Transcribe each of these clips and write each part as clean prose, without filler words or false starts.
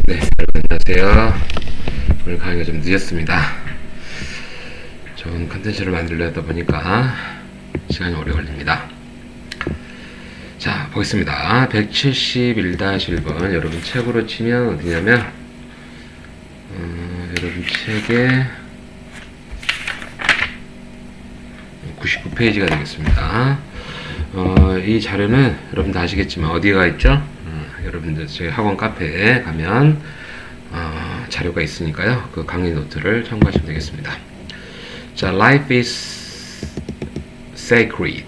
네, 여러분 안녕하세요. 오늘 강의가 좀 늦었습니다. 좋은 컨텐츠를 만들려다 보니까 시간이 오래 걸립니다. 자, 보겠습니다. 171-1번 여러분 책으로 치면 어디냐면 여러분 책에 99페이지가 되겠습니다. 이 자료는 여러분 다 아시겠지만 어디가 있죠? 여러분들 저희 학원 카페에 가면 자료가 있으니까요. 그 강의 노트를 참고하시면 되겠습니다. 자, life is sacred.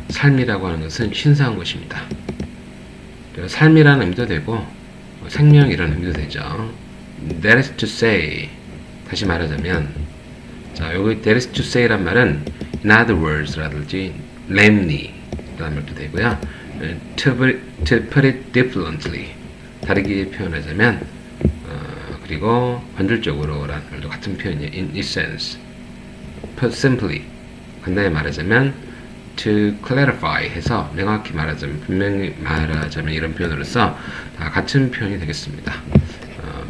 삶이라고 하는 것은 신성한 것입니다. 삶이라는 의미도 되고 생명이라는 의미도 되죠. That is to say, 다시 말하자면, 자, 여기 that is to say란 말은 in other words 라든지 namely 라는 말도 되고요. to put it differently, 다르게 표현하자면, 그리고 반절적으로 라는 말도 같은 표현이에요. in essence, put simply, 간단히 말하자면 to clarify 해서 명확히 말하자면, 분명히 말하자면 이런 표현으로서 다 같은 표현이 되겠습니다.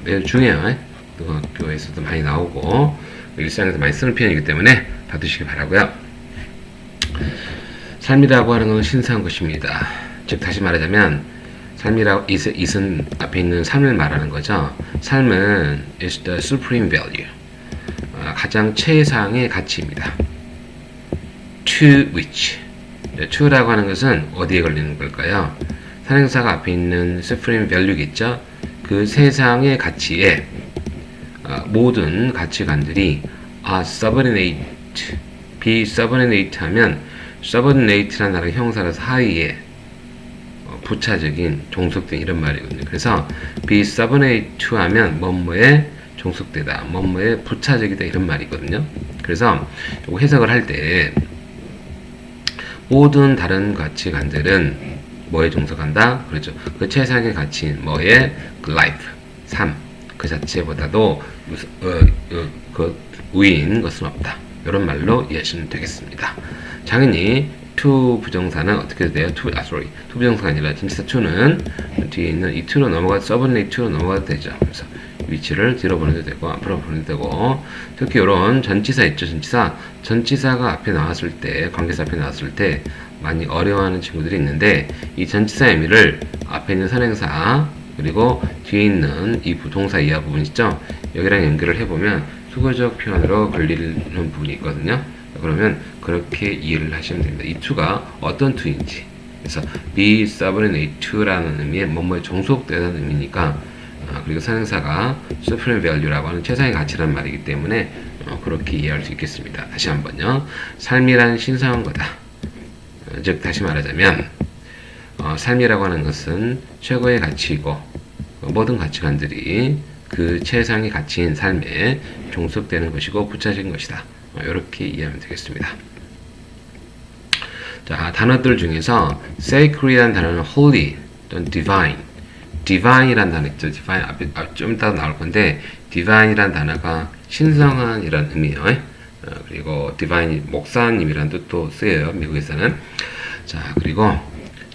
매우 중요한, 학교에서도 많이 나오고 일상에서 많이 쓰는 표현이기 때문에 받으시기 바라고요. 삶이라고 하는 것은 신성한 것입니다. 즉 다시 말하자면 삶이라고 it은 앞에 있는 삶을 말하는 거죠. 삶은 is the supreme value, 가장 최상의 가치입니다. To which, to라고 하는 것은 어디에 걸리는 걸까요? 선행사가 앞에 있는 supreme value겠죠. 그 세상의 가치에 모든 가치관들이 subordinate, be subordinate 하면 subordinate라는 단어가 형사라서 하위에 부차적인, 종속된 이런 말이거든요. 그래서 be subordinate to 하면 뭐뭐에 종속되다, 뭐뭐에 부차적이다 이런 말이거든요. 그래서 해석을 할 때 모든 다른 가치관들은 뭐에 종속한다? 그렇죠. 그 최상의 가치인 뭐에 그 life, 삶, 그 자체보다도 그 우위인 것은 없다. 이런 말로 이해하시면 되겠습니다. 당연히 to 부정사는 어떻게 돼요? to 부정사가 아니라 진짜 to는 뒤에 있는 이 to로 넘어가 subordinate to로 넘어가도 되죠. 그래서 위치를 뒤로 보내도 되고 앞으로 보내도 되고, 특히 이런 전치사 있죠. 전치사가 앞에 나왔을 때, 관계사 앞에 나왔을 때 많이 어려워하는 친구들이 있는데, 이 전치사 의미를 앞에 있는 선행사 그리고 뒤에 있는 이 부동사 이하 부분 있죠. 여기랑 연결을 해보면 수거적 표현으로 걸리는 부분이 있거든요. 그러면 그렇게 이해를 하시면 됩니다. 이 to가 어떤 to인지. 그래서 be subordinate to라는 의미의 뭐뭐에 종속되다는 의미니까, 그리고 선행사가 supreme value라고 하는 최상의 가치라는 말이기 때문에 그렇게 이해할 수 있겠습니다. 다시 한번요. 삶이란 신성한 거다. 즉 다시 말하자면 삶이라고 하는 것은 최고의 가치이고 모든 가치관들이 그 최상의 가치인 삶에 종속되는 것이고 부차적인 것이다. 이렇게 이해하면 되겠습니다. 자, 단어들 중에서 sacred이라는 단어는 holy 또는 divine이라는 단어 있죠. divine 앞에 좀 이따 나올 건데, divine이라는 단어가 신성한 이런 의미예요. 그리고 divine 목사님이라는 뜻도 쓰여요, 미국에서는. 자, 그리고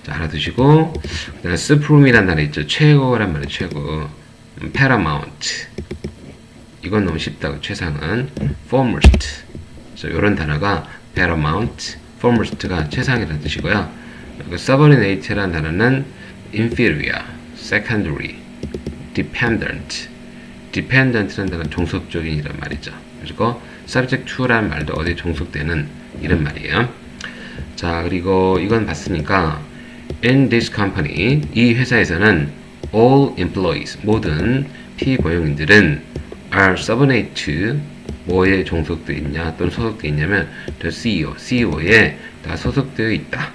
자, 알아두시고, 그다음에 supreme이라는 단어 있죠. 최고란 말이에요. 최고. paramount, 이건 너무 쉽다고. 최상은 foremost. 이런 단어가 paramount, foremost가 최상이라는 뜻이고요. subordinate라는 단어는 inferior, secondary, dependent라는 단어는 종속적인 이란 말이죠. 그리고 subject to라는 말도 어디에 종속되는 이런 말이에요. 자, 그리고 이건 봤으니까 in this company, 이 회사에서는 all employees, 모든 피고용인들은 are subordinate to, 뭐에 종속되어 있냐 또는 소속되어 있냐면 the CEO에 다 소속되어 있다.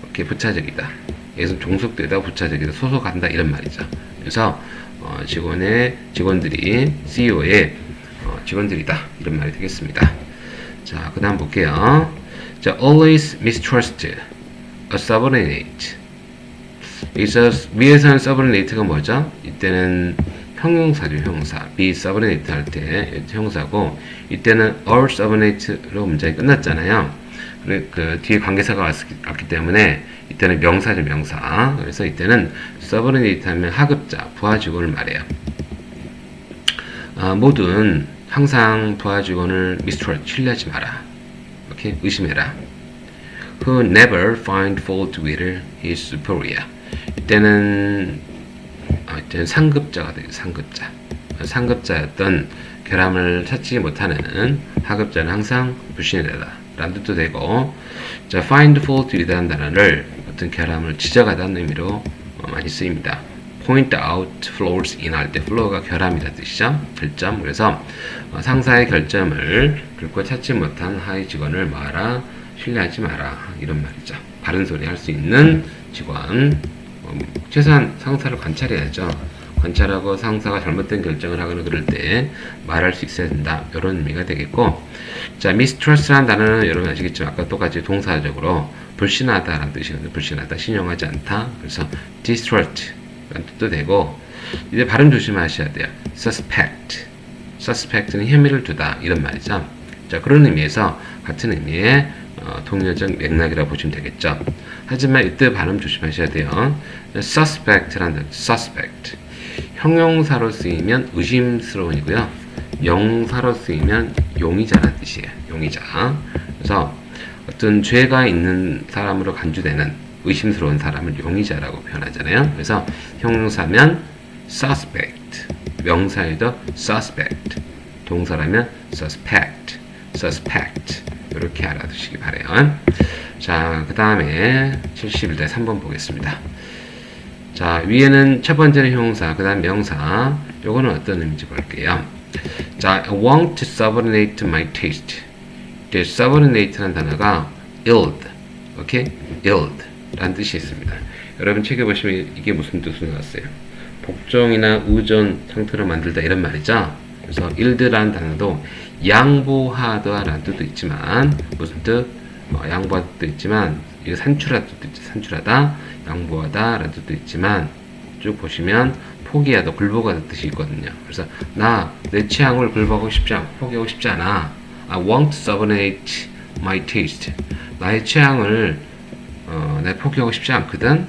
이렇게 부차적이다. 여기서 종속되다, 부차적이다, 소속한다 이런 말이죠. 그래서 직원들이 CEO의 직원들이다 이런 말이 되겠습니다. 자, 그 다음 볼게요. 자, always mistrust a subordinate. 여기서 위에서는 subordinate가 뭐죠? 이때는 형용사죠, 형용사. be subordinate 할 때 형사고, 이때는 all subordinate로 문장이 끝났잖아요. 그 뒤에 관계사가 왔기 때문에 이때는 명사죠, 명사. 그래서 이때는 subordinate 하면 하급자, 부하 직원을 말해요. 모든 항상 부하 직원을 mistrust, 신뢰하지 마라. 오케이? 의심해라. Who never find fault with his superior. 이때는 상급자가 되죠. 상급자였던 결함을 찾지 못하는 하급자는 항상 불신하다 라는 뜻도 되고, 자, find fault with라는 단어를 어떤 결함을 지적하다는 의미로 많이 쓰입니다. point out flaws in 할 때 flaw가 결함이라는 뜻이죠. 결점. 그래서 상사의 결점을 결코 찾지 못한 하위 직원을 말아 신뢰하지 마라 이런 말이죠. 바른 소리 할 수 있는 직원, 최소한 상사를 관찰해야죠. 관찰하고 상사가 잘못된 결정을 하거나 그럴 때 말할 수 있어야 된다. 이런 의미가 되겠고, 자, mistrust라는 단어는 여러분 아시겠지만 아까 똑같이 동사적으로 불신하다라는 뜻이거든요. 불신하다, 신용하지 않다. 그래서 distrust라는 뜻도 되고, 이제 발음 조심하셔야 돼요. suspect는 혐의를 두다 이런 말이죠. 자, 그런 의미에서 같은 의미의 동료적 맥락이라고 보시면 되겠죠. 하지만 이때 발음 조심하셔야 돼요. suspect라는 단어, suspect. 형용사로 쓰이면 의심스러운이고요. 명사로 쓰이면 용의자라는 뜻이에요. 용의자. 그래서 어떤 죄가 있는 사람으로 간주되는 의심스러운 사람을 용의자라고 표현하잖아요. 그래서 형용사면 suspect, 명사에도 suspect, 동사라면 suspect. 이렇게 알아두시기 바래요. 자, 그 다음에 71대 3번 보겠습니다. 자, 위에는 첫 번째는 형용사, 그 다음 명사. 요거는 어떤 의미인지 볼게요. 자, I want to subordinate my taste. subordinate라는 단어가 yield, 오케이? yield 라는 뜻이 있습니다. 여러분 책에 보시면 이게 무슨 뜻으로 나왔어요? 복종이나 의존 상태로 만들다 이런 말이죠. 그래서 yield라는 단어도 양보하다라는 뜻도 있지만, 무슨 뜻? 양보하다 뜻도 있지만, 이거 산출하다 뜻도 있죠. 산출하다, 양보하다라는 뜻도 있지만, 쭉 보시면 포기하다, 굴복하다 뜻이 있거든요. 그래서 내 취향을 포기하고 싶지 않아. I want to subordinate my taste. 나의 취향을 내가 포기하고 싶지 않거든.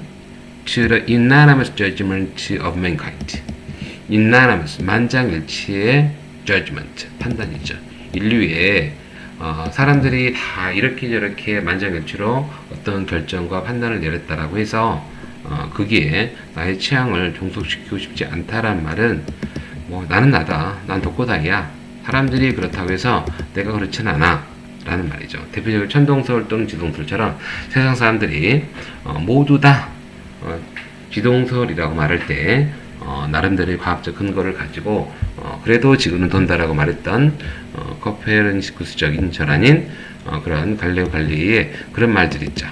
To the unanimous judgment of mankind. unanimous, 만장일치의 judgment, 판단이죠. 인류에 사람들이 다 이렇게 저렇게 만장일치로 어떤 결정과 판단을 내렸다라고 해서 거기에 나의 취향을 종속시키고 싶지 않다라는 말은 나는 나다, 난 독고다이야, 사람들이 그렇다고 해서 내가 그렇진 않아 라는 말이죠. 대표적으로 천동설 또는 지동설처럼 세상 사람들이 모두 다 지동설이라고 말할 때 나름대로의 과학적 근거를 가지고 그래도 지구는 돈다라고 말했던 코페르니쿠스적인 전환인 그런 갈레오 갈릴리의 그런 말들이 있죠.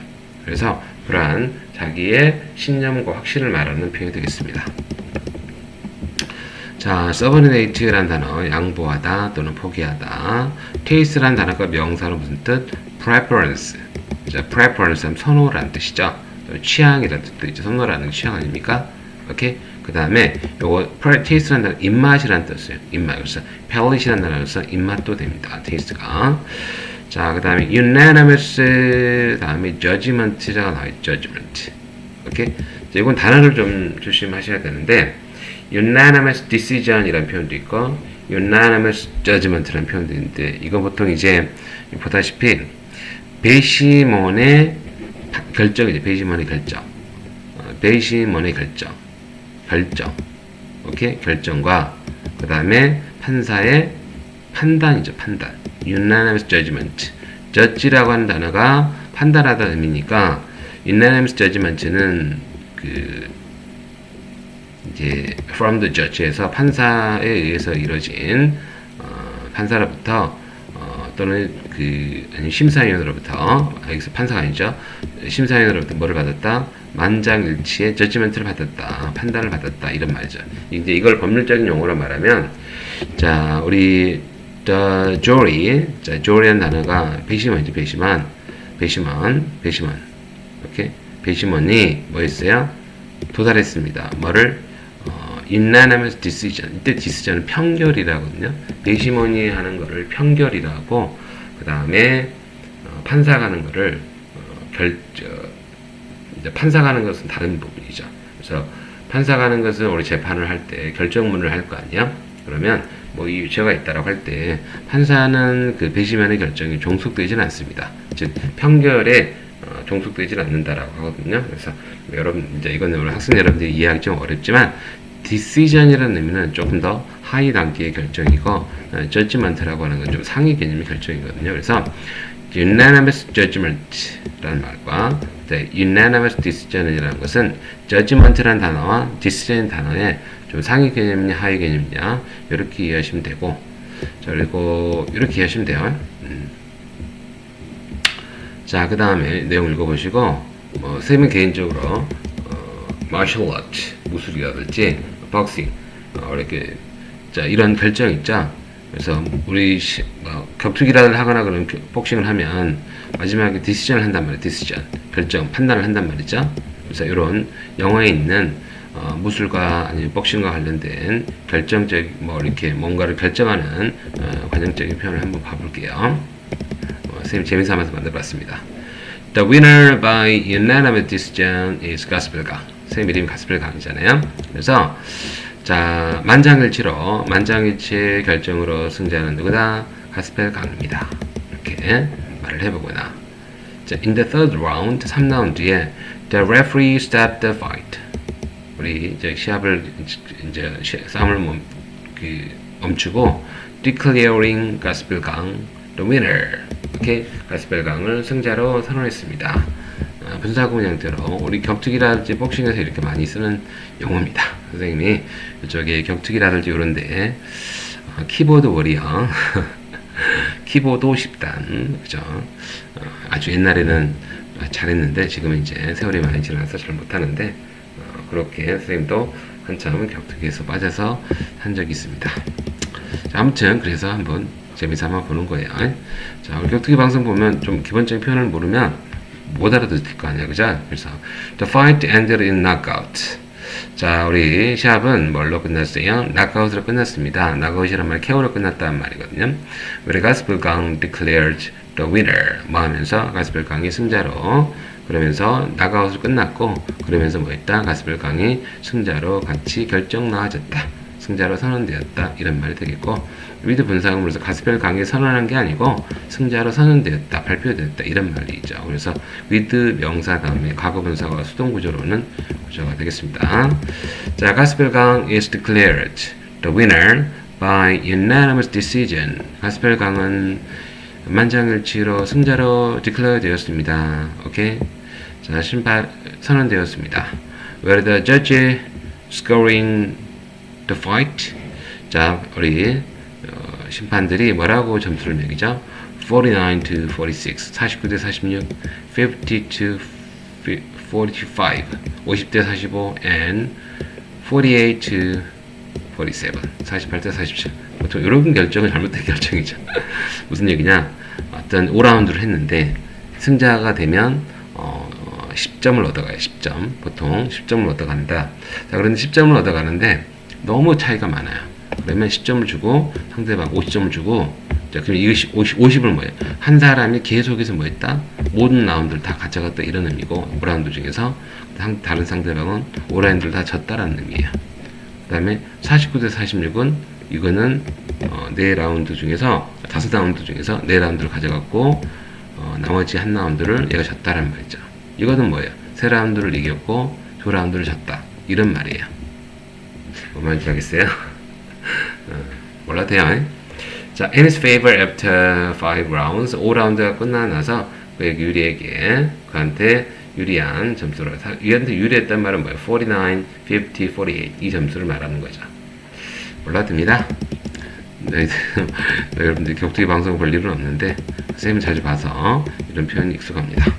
그래서 그러한 자기의 신념과 확신을 말하는 표현이 되겠습니다. 자, subordinate라는 단어, 양보하다 또는 포기하다. taste라는 단어가 명사로 무슨 뜻? preference. 자, preference 하면 선호라는 뜻이죠. 취향이라는 뜻도 있죠. 선호라는 게 취향 아닙니까? 오케이? 그 다음에 요거 taste라는 단어, 입맛이라는 뜻이에요. 입맛. 그래서 palate이라는 단어로서 입맛도 됩니다. taste가. 자, 그 다음에 unanimous, 다음에 judgment가 나와요. judgment. 오케이? 자, 이건 단어를 좀 조심하셔야 되는데, unanimous decision이라는 표현도 있고, unanimous judgment라는 표현도 있는데, 이거 보통 이제 보다시피 배심원의 결정이죠. 배심원의 결정. 배심원의 결정. 오케이? 결정과, 그 다음에 판사의 판단이죠. 판단. unanimous judgment. judge라고 하는 단어가 판단하다는 의미니까, unanimous judgment는 이제 from the judge에서 판사에 의해서 이루어진 판사로부터 또는 심사위원으로부터, 여기서 판사가 아니죠. 심사위원으로부터 뭐를 받았다? 만장일치의 judgment를 받았다. 판단을 받았다. 이런 말이죠. 이제 이걸 법률적인 용어로 말하면, 자, 우리 jury라는 단어가 배심원이죠. 배심원. 오케이? 배심원이 뭐 했어요? 도달했습니다. 뭐를? unanimous decision. 이때 decision은 평결이라거든요. 배심원이 하는 거를 평결이라고, 그 다음에 판사가 하는 거를 이제 판사가 하는 것은 다른 부분이죠. 그래서 판사가 하는 것은 우리 재판을 할 때 결정문을 할 거 아니야? 그러면 뭐 이 유죄가 있다라고 할 때 판사는 그 배심원의 결정이 종속되지는 않습니다. 즉 판결에 종속되지 않는다라고 하거든요. 그래서 여러분 이제 이거는 우리 학생 여러분들이 이해하기 좀 어렵지만 decision이라는 의미는 조금 더 하위 단계의 결정이고 judgment라고 하는 건 좀 상위 개념의 결정이거든요. 그래서 unanimous judgment라는 말과 unanimous decision이라는 것은 judgment라는 단어와 decision 단어의 좀 상위 개념이냐 하위 개념이냐 이렇게 이해하시면 되고, 자 그리고 이렇게 이해하시면 돼요. 자, 그 다음에 내용 읽어보시고, 선생님은 개인적으로, martial art, 무술이라든지, 복싱, 이렇게, 자, 이런 결정 있죠? 그래서, 우리, 격투기를 하거나 그런 복싱을 하면, 마지막에 디시전을 한단 말이에요. 디시전. 결정, 판단을 한단 말이죠? 그래서, 이런 영화에 있는, 무술과 아니면 복싱과 관련된 결정적, 이렇게 뭔가를 결정하는, 관용적인 표현을 한번 봐볼게요. 선생님 재미삼아서 만들어봤습니다. The winner by unanimous decision is 가스펠강. 선생님 이름이 가스펠강이잖아요. 그래서 자 만장일치로 만장일치의 결정으로 승자는 누구다? 가스펠강입니다. 이렇게 말을 해보거나. 자, in the third round 3라운드에 the referee stopped the fight. 우리 이제 시합을 이제 싸움을 멈추고 declaring 가스펠강 the winner. 이렇게 가스펠강을 승자로 선언했습니다. 분사구문 형태로 우리 격투기라든지 복싱에서 이렇게 많이 쓰는 용어입니다. 선생님이 이쪽에 격투기라든지 이런데 키보드 워리어, 키보드 50단, 그죠? 아주 옛날에는 잘했는데 지금은 이제 세월이 많이 지나서 잘 못하는데 그렇게 선생님도 한참 격투기에서 빠져서 한 적이 있습니다. 자, 아무튼 그래서 한번 재미삼아 보는 거예요. 자, 우리 격투기 방송 보면 좀 기본적인 표현을 모르면 못 알아듣을 거 아니야, 그죠? 그래서 the fight ended in knockout. 자, 우리 시합은 뭘로 끝났어요? 낙아웃으로 끝났습니다. 낙아웃이란 말이 KO로 끝났다는 말이거든요. 우리 가스펠강 declared the winner. 뭐 하면서 가스펠강이 승자로, 그러면서 낙아웃으로 끝났고, 그러면서 뭐 했다? 가스펠강이 승자로 같이 결정 나와졌다. 승자로 선언되었다. 이런 말이 되겠고, 위드 분사금으로서 가스펠강이 선언한 게 아니고 승자로 선언되었다, 발표되었다 이런 말이죠. 그래서 위드 명사 다음에 과거 분사가 수동 구조로는 구조가 되겠습니다. 자, 가스펠강 is declared the winner by unanimous decision. 가스펠강은 만장일치로 승자로 declare 되었습니다. 오케이. 자, 심판 선언되었습니다. Where the judge scoring the fight. 자, 우리 심판들이 뭐라고 점수를 매기죠? 49 to 46, 49대 46, 50 to 45, 50대 45, and 48 to 47, 48대 47. 보통 이런 결정은 잘못된 결정이죠. 무슨 얘기냐? 어떤 5라운드를 했는데 승자가 되면 10점을 얻어가요. 10점. 보통 10점을 얻어간다. 자, 그런데 10점을 얻어가는데 너무 차이가 많아요. 그러면 10점을 주고 상대방 50점을 주고, 자, 그럼 이거 50을 뭐예요? 한 사람이 계속해서 뭐 했다? 모든 라운드를 다 가져갔다 이런 의미고, 5라운드 중에서 다른 상대방은 5라운드를 다 졌다라는 의미예요. 그 다음에 49대 46은 이거는 4라운드 중에서 5라운드 중에서 4라운드를 가져갔고 나머지 한 라운드를 얘가 졌다라는 말이죠. 이거는 뭐예요? 3라운드를 이겼고 2라운드를 졌다 이런 말이에요. 뭔 말인지 알겠어요? 몰라도 돼요. 자, in his favor after 5 rounds, 5라운드가 끝나고 나서 그한테 유리한 점수를, 얘한테 유리했단 말은 뭐예요? 49, 50, 48 이 점수를 말하는 거죠. 몰라도 됩니다. 네, 여러분들 격투기 방송 볼 일은 없는데 선생님은 자주 봐서 이런 표현이 익숙합니다.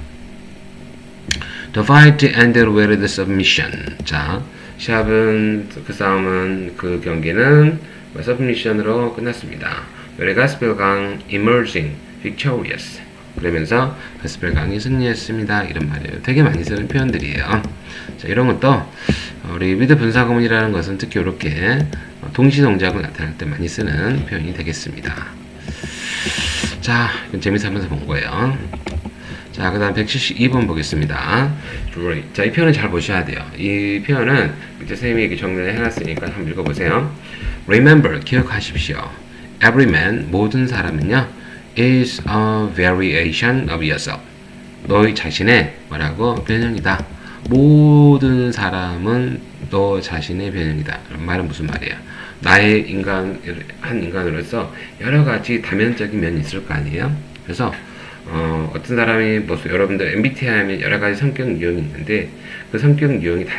The fight ended with the submission. 자, 시합은, 그 싸움은, 그 경기는 submission으로 끝났습니다. where 가스펠강 emerging victorious. 그러면서 가스펠강이 승리했습니다. 이런 말이에요. 되게 많이 쓰는 표현들이에요. 자, 이런 것도 우리 위드 분사구문이라는 것은 특히 이렇게 동시동작을 나타낼 때 많이 쓰는 표현이 되겠습니다. 자, 이건 재미삼아서 본 거예요. 자, 그 다음 172번 보겠습니다. 자, 이 표현은 잘 보셔야 돼요. 이 표현은 이제 선생님이 이렇게 정리를 해놨으니까 한번 읽어보세요. Remember, 기억하십시오. Every man, 모든 사람은요, is a variation of yourself. 너희 자신의 뭐라고? 변형이다. 모든 사람은 너 자신의 변형이다. 이런 말은 무슨 말이야? 나의 한 인간으로서 여러 가지 다면적인 면이 있을 거 아니에요? 그래서 어떤 사람이 여러분들 MBTI 하면 여러 가지 성격 유형이 있는데 그 성격 유형이 다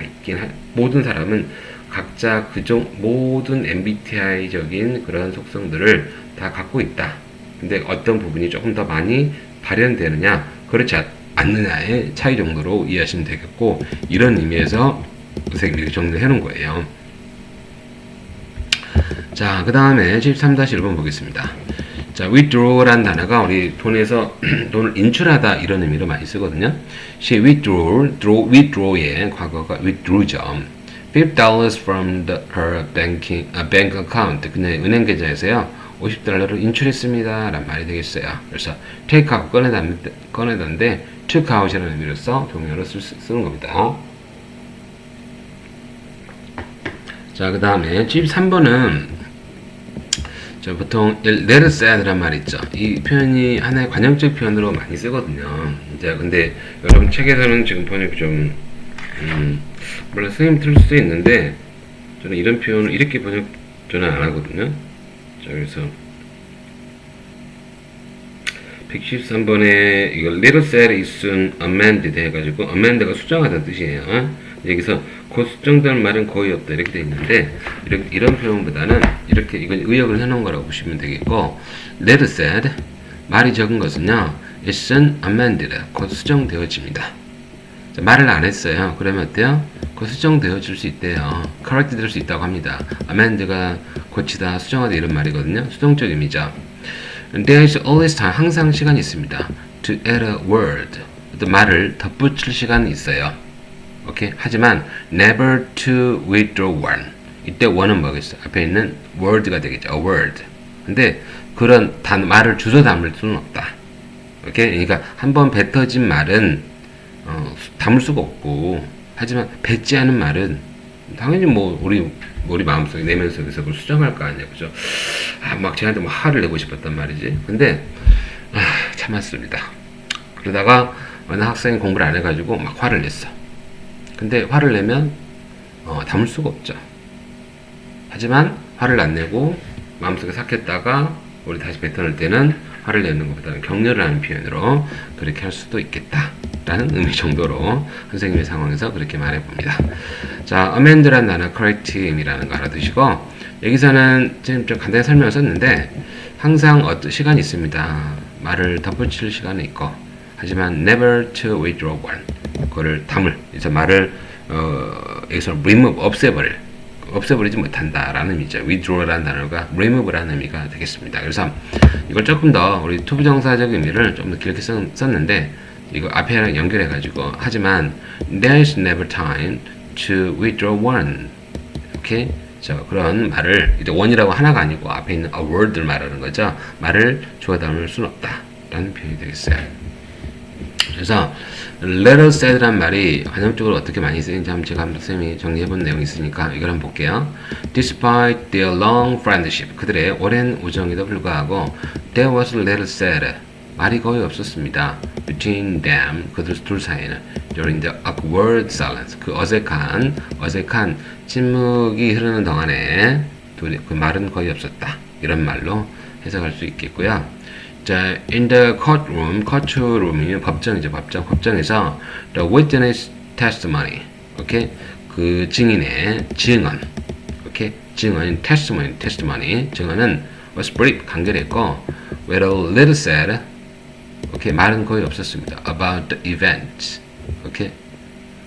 모든 사람은 각자 모든 MBTI적인 그런 속성들을 다 갖고 있다. 근데 어떤 부분이 조금 더 많이 발현되느냐, 그렇지 않느냐의 차이 정도로 이해하시면 되겠고, 이런 의미에서 선생님이 정리해 놓은 거예요. 자, 그 다음에 73-1번 보겠습니다. 자, withdraw라는 단어가 우리 돈에서 돈을 인출하다 이런 의미로 많이 쓰거든요. She withdraw의 과거가 withdraw죠. $50 from her bank account. 그냥 은행 계좌에서요, $50를 인출했습니다. 라는 말이 되겠어요. 그래서 take out, 꺼내다인데, took out이라는 의미로서 동요로 쓰는 겁니다. 자, 그 다음에 73번은 보통 let it said란 말 있죠. 이 표현이 하나의 관용적 표현으로 많이 쓰거든요. 이제 근데 여러분 책에서는 지금 번역이 좀 물론 선생님 틀릴 수도 있는데 저는 이런 표현을 이렇게 저는 안 하거든요. 자, 그래서 113번에 이거 let it said is soon amended 해가지고 amend가 수정하다는 뜻이에요. 여기서 곧 수정되는 말은 거의 없다 이렇게 돼 있는데 이런 표현보다는 이렇게 이건 의역을 해놓은 거라고 보시면 되겠고, let it said 말이 적은 것은요, is soon amended 곧 수정되어집니다. 자, 말을 안 했어요. 그러면 어때요? 곧 수정되어질 수 있대요. correct 될 수 있다고 합니다. amend가 고치다, 수정하다 이런 말이거든요. 수동적 의미죠. There is always time, 항상 시간이 있습니다. To add a word, 어떤 말을 덧붙일 시간이 있어요. 오케이? 하지만 never to withdraw one. 이때 one은 뭐겠어? 앞에 있는 word가 되겠죠. a word. 근데 그런 말을 주워 담을 수는 없다. 오케이? 그러니까 한번 뱉어진 말은 담을 수가 없고, 하지만 뱉지 않은 말은 당연히 우리 마음속에 내면 속에서 그걸 수정할 거 아니야, 그죠? 막 쟤한테 화를 내고 싶었단 말이지. 근데 참았습니다. 그러다가 어느 학생이 공부를 안 해가지고 막 화를 냈어. 근데 화를 내면 담을 수가 없죠. 하지만 화를 안 내고 마음속에 삭혔다가 우리 다시 뱉어낼 때는 화를 내는 것보다는 격려를 하는 표현으로 그렇게 할 수도 있겠다 라는 의미 정도로 선생님의 상황에서 그렇게 말해봅니다. 자, amend라는 단어 correct 의미라는 거 알아두시고, 여기서는 지금 좀 간단히 설명을 썼는데 항상 어떤 시간이 있습니다. 말을 덧붙일 시간이 있고, 하지만 never to withdraw one, 그거를 담을, 그래서 말을 여기서 remove, 없애버리지 못한다라는 의미죠. withdraw라는 단어가 remove라는 의미가 되겠습니다. 그래서 이걸 조금 더 우리 투부정사적 의미를 좀 더 길게 썼는데, 이거 앞에 연결해가지고, 하지만 there is never time to withdraw one. 오케이? 자, 그런 말을 이제 one이라고 하나가 아니고 앞에 있는 a word를 말하는 거죠. 말을 주워 담을 수는 없다라는 표현이 되겠어요. 그래서 let us said라는 말이 관용적으로 어떻게 많이 쓰이는지 한번 제가 선생님이 정리해본 내용이 있으니까 이걸 한번 볼게요. Despite their long friendship, 그들의 오랜 우정에도 불구하고 there was little said, 말이 거의 없었습니다. Between them, 그들 둘 사이에는 during the awkward silence, 그 어색한 침묵이 흐르는 동안에 그 말은 거의 없었다. 이런 말로 해석할 수 있겠고요. 자, in the courtroom이 법정이죠. 법정에서 the witness testimony, 오케이, 그 증인의 증언, 오케이, 증언인 testimony, 증언은 was brief, 간결했고, with a little said, 오케이, 말은 거의 없었습니다. about the event, 오케이,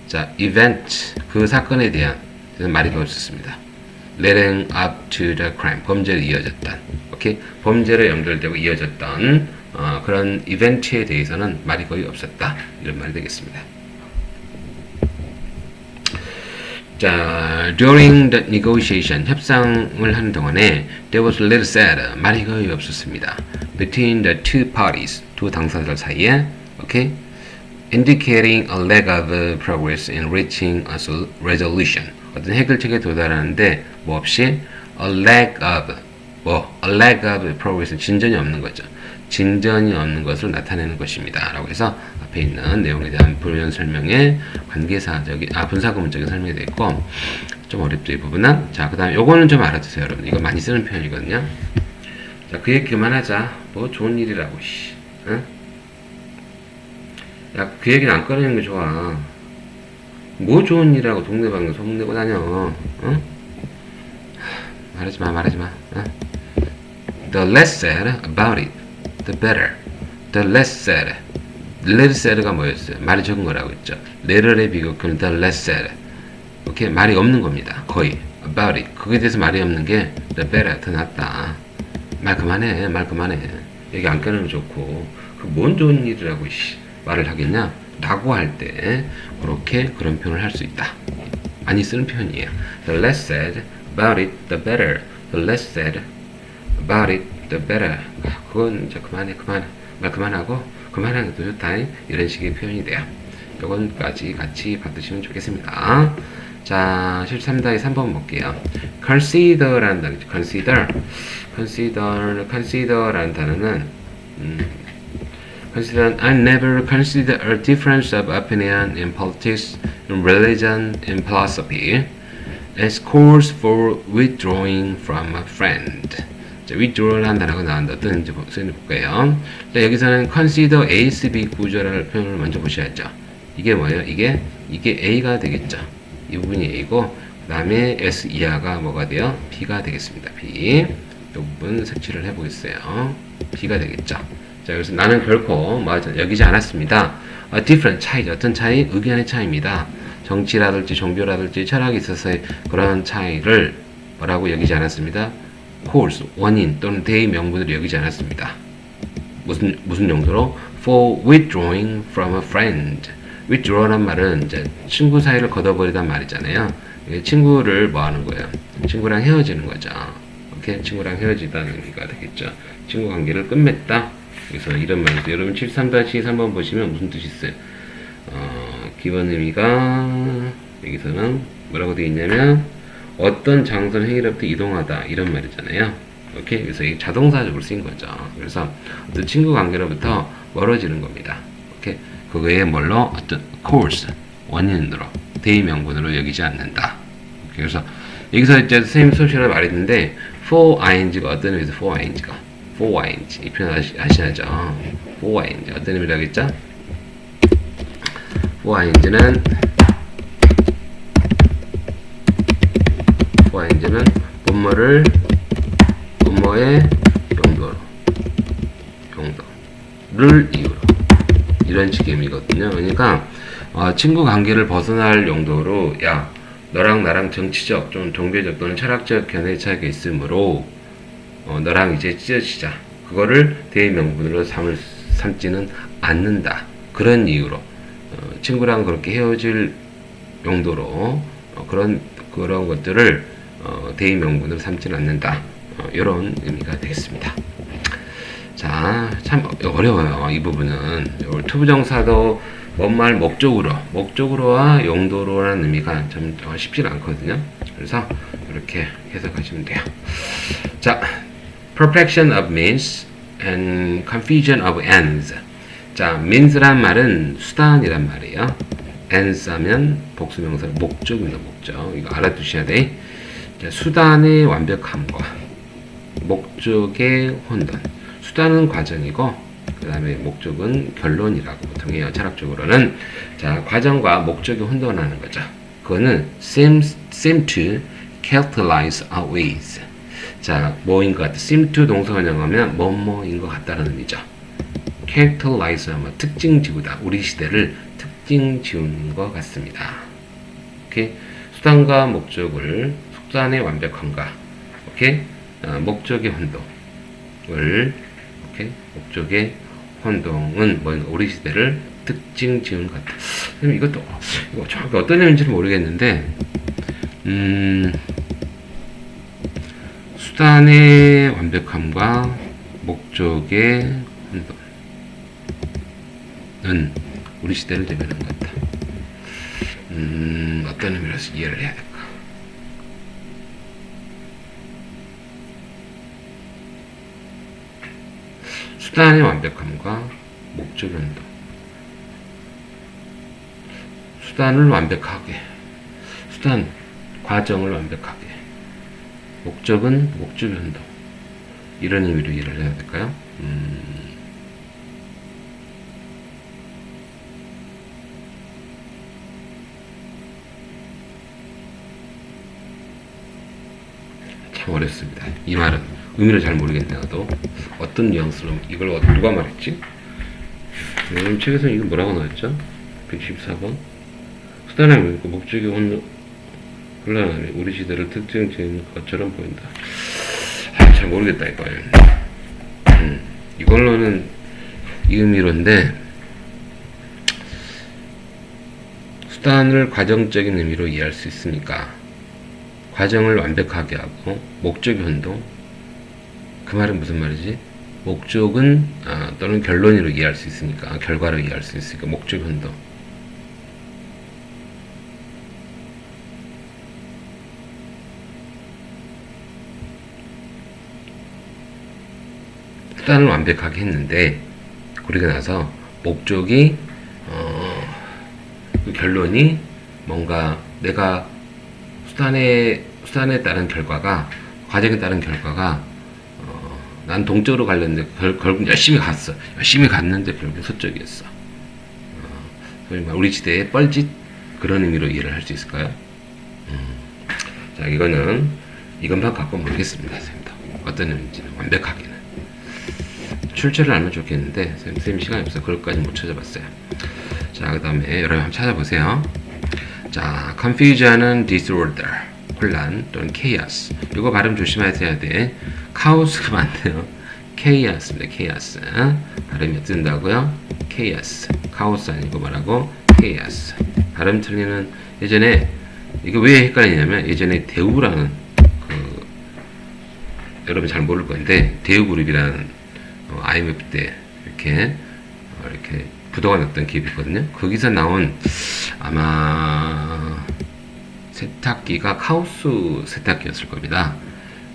자, event, 그 사건에 대한 말이 거의 없었습니다. leading up to the crime, 범죄를 이어졌던, 오케이, 범죄로 연결되고 이어졌던 그런 이벤트에 대해서는 말이 거의 없었다, 이런 말이 되겠습니다. 자, during the negotiation, 협상을 하는 동안에 there was little said, 말이 거의 없었습니다. between the two parties, 두 당사자 사이에, 오케이, indicating a lack of progress in reaching a resolution. 어떤 해결책에 도달하는데 뭐 없이 a lack of a lack of progress 진전이 없는 거죠. 진전이 없는 것을 나타내는 것입니다. 라고 해서 앞에 있는 내용에 대한 부연 설명에 관계사적인 분사구문적인 설명이 되어 있고 좀 어렵죠 이 부분은. 자, 그다음 요거는 좀 알아두세요 여러분. 이거 많이 쓰는 표현이거든요. 자, 그 얘기 그만하자. 뭐 좋은 일이라고 씨. 응? 야, 그 얘기는 안 꺼내는 게 좋아. 뭐 좋은 일이라고 동네방네 소문내고 다녀. 응? 말하지 마. 응? The less said about it, the better. The less said. less said가 뭐였어요? 말이 적은 거라고 했죠. letter의 비교표는 the less said. 오케이? 말이 없는 겁니다. 거의. about it. 그거에 대해서 말이 없는 게 the better. 더 낫다. 말 그만해. 얘기 안 꺼내면 좋고. 그 뭔 좋은 일이라고 말을 하겠냐? 라고 할 때 그렇게 그런 표현을 할 수 있다. 많이 쓰는 표현이에요. The less said about it, the better. The less said about it, the better. 그건 이제 그만해. 말 그만하고 그만하는 것도 좋다. 이런 식의 표현이 돼요. 요건까지 같이 받으시면 좋겠습니다. 자, 13단의 3번 볼게요. consider라는 단어죠. consider라는 단어는 consider, I never consider a difference of opinion in politics, in religion, in philosophy as cause for withdrawing from a friend. 자, withdraw라는 단어가 나왔는데 어떤 의미인지 볼까요? 자, 여기서는 consider A's B 구조라는 표현을 먼저 보셔야죠. 이게 뭐예요? 이게 A가 되겠죠. 이 부분이 A고 그 다음에 S 이하가 뭐가 돼요? B가 되겠습니다. B. 이 부분 색칠을 해보겠어요. B가 되겠죠. 자, 그래서 나는 결코 여기지 않았습니다. different 차이죠. 어떤 차이? 의견의 차이입니다. 정치라든지 종교라든지 철학에 있어서의 그런 차이를 뭐라고 여기지 않았습니다. cause, 원인 또는 대의 명분으로 여기지 않았습니다. 무슨 용도로? for withdrawing from a friend. withdraw란 말은 이제 친구 사이를 걷어버리단 말이잖아요. 친구를 뭐 하는 거예요? 친구랑 헤어지는 거죠. 오케이? 친구랑 헤어지다는 의미가 되겠죠. 친구 관계를 끝맺다. 그래서 이런 말이죠. 여러분 73-3번 보시면 무슨 뜻이 있어요? 기본 의미가 여기서는 뭐라고 되어 있냐면 어떤 장소 행위로부터 이동하다 이런 말이잖아요. 오케이? 그래서 이 자동사적으로 쓰인 거죠. 그래서 어떤 친구 관계로부터 멀어지는 겁니다. 오케이? 그거에 뭘로 어떤 cause 원인으로 대의 명분으로 여기지 않는다. 오케이? 그래서 여기서 이제 선생님 소식을 말했는데 for ing가 어떤 의미에서 for ing가 for ing 이 표현 아시죠? for ing 어떤 의미라고 했죠? for ing는 본모의 용도를 이유로 이런 식의 의미거든요. 그러니까 친구 관계를 벗어날 용도로 야 너랑 나랑 정치적 좀 종교적 또는 철학적 견해 차이가 있으므로 너랑 이제 찢어지자. 그거를 대의 명분으로 삼지는 않는다. 그런 이유로 친구랑 그렇게 헤어질 용도로 그런 것들을 대의 명분으로 삼지는 않는다. 이런 의미가 되겠습니다. 자, 참 어려워요. 이 부분은 투부정사도 뭔 말 목적으로와 용도로라는 의미가 참 쉽지는 않거든요. 그래서 이렇게 해석하시면 돼요. 자, perfection of means and confusion of ends. 자, means란 말은 수단이란 말이에요. ends 하면 복수명사 목적입니다. 목적. 이거 알아두셔야 돼. 자, 수단의 완벽함과 목적의 혼돈. 수단은 과정이고 그 다음에 목적은 결론이라고 보통 해요. 철학적으로는. 자, 과정과 목적이 혼돈하는 거죠. 그거는 seem to characterize our ways. 자, 뭐인 것 같다. seem to 동사가 영어하면 뭐뭐인 것 같다는 의미죠. characterize 하면 특징 지우다. 우리 시대를 특징 지우는 것 같습니다. 오케이? 수단과 목적을 수단의 완벽함과 오케이? 목적의 혼동을 오케이? 목적의 혼동은 뭐인가? 우리 시대를 특징 지우는 것 같다. 이거 정확히 어떤 의미인지는 모르겠는데 수단의 완벽함과 목적의 혼돈은 우리 시대를 대변한 것 같다. 어떤 의미로서 이해를 해야 될까? 수단의 완벽함과 목적 변동. 수단을 완벽하게, 수단, 과정을 완벽하게, 목적은 목적 변동. 이런 의미로 이해를 해야 될까요? 참 어렵습니다. 이 말은 의미를 잘 모르겠네. 나도 어떤 뉘앙스로 이걸 누가 말했지? 요즘 책에서 이거 뭐라고 나왔죠? 114번 수단의 목적이 혼란함이 우리 시대를 특정 지은 것처럼 보인다. 잘 모르겠다 이걸. 이걸로는 이 의미로인데 수단을 과정적인 의미로 이해할 수 있으니까 과정을 완벽하게 하고 목적 변동. 그 말은 무슨 말이지? 목적은 또는 결론으로 이해할 수 있으니까 결과로 이해할 수 있으니까 목적 변동. 수단을 완벽하게 했는데 그러고 나서 목적이 그 결론이 뭔가 내가 수단에 따른 결과가 과정에 따른 결과가 난 동적으로 가려는데 결국 열심히 갔는데 결국 서적이었어. 소위 말 우리 시대의 뻘짓 그런 의미로 이해를 할 수 있을까요? 자 이것만 갖고 모르겠습니다. 어떤 의미인지는 완벽하게는 출처를 알면 좋겠는데 선생님 시간이 없어서 그것까지 못 찾아봤어요. 자 그 다음에 여러분 한번 찾아보세요. 자 confusion은 disorder 혼란 또는 chaos. 이거 발음 조심하셔야 돼. 카오스가 맞네요. chaos입니다. chaos. 발음이 어쩐다고요? chaos. 카오스 아니고 뭐라고? chaos. 발음 틀리는 예전에 이거 왜 헷갈리냐면 예전에 대우라는 여러분 잘 모를 건데 대우그룹이라는 IMF 때 이렇게 부도가 났던 기업이 있거든요. 거기서 나온 아마 세탁기가 카오스 세탁기였을 겁니다.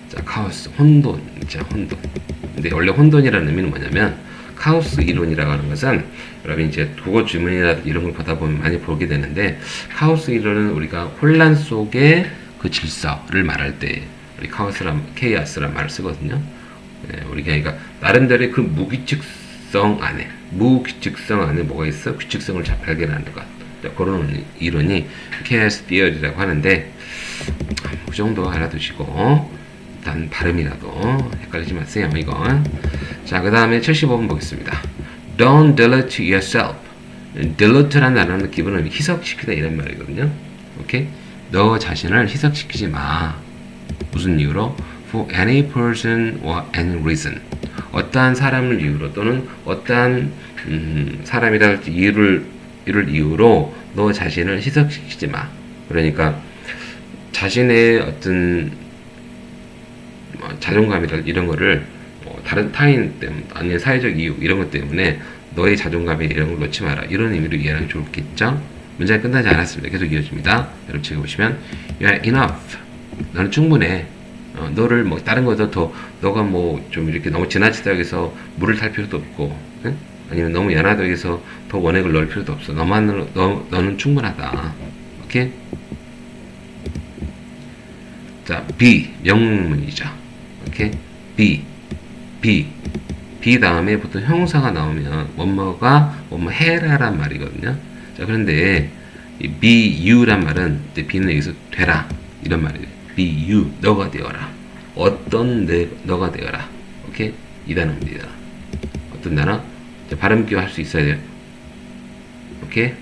자, 카오스, 혼돈, 혼돈. 근데 원래 혼돈이라는 의미는 뭐냐면 카오스 이론이라고 하는 것은 여러분 이제 국어 주문이나 이런 걸 보다 보면 많이 보게 되는데 카오스 이론은 우리가 혼란 속의 그 질서를 말할 때 우리 케이아스란 말을 쓰거든요. 네, 우리가 그러니까 나름대로의 그 무규칙성 안에 뭐가 있어? 규칙성을 잘 발견하는 것. 그런 이론이 케이아스 디어리라고 하는데 그 정도 알아두시고 일단 발음이라도 헷갈리지 마세요. 이건. 자, 그 다음에 75번 보겠습니다. Don't delete yourself. delete라는 단어는 기본은 희석시키다 이런 말이거든요. 오케이? 너 자신을 희석시키지 마. 무슨 이유로? For any person or any reason. 어떠한 사람을 이유로 또는 어떠한 사람이라 할지 이유를 이유로 너 자신을 희석시키지 마. 그러니까 자신의 어떤 자존감이라 이런 거를 다른 타인 때문에 아니면 사회적 이유 이런 것 때문에 너의 자존감에 이런 걸 놓지 마라. 이런 의미로 이해하면 좋겠죠? 문제가 끝나지 않았습니다. 계속 이어집니다. 여러분 지금 보시면 You are enough. 너는 충분해. 너를 뭐 다른 거보다 더 너가 뭐 좀 이렇게 너무 지나치다고 해서 물을 탈 필요도 없고 응? 아니면 너무 연하다고 해서 더 원액을 넣을 필요도 없어. 너는 충분하다. 오케이? 자, be 명문이죠. 오케이? be 다음에 보통 형사가 나오면 뭐뭐가 뭐뭐 해라란 말이거든요. 자, 그런데 이 be you란 말은 이제 be는 여기서 되라 이런 말이에요. be you 너가 되어라. 어떤 너가 되어라. 오케이? 이 단어입니다. 어떤 단어? 발음 기호 할 수 있어야 돼요. 오케이?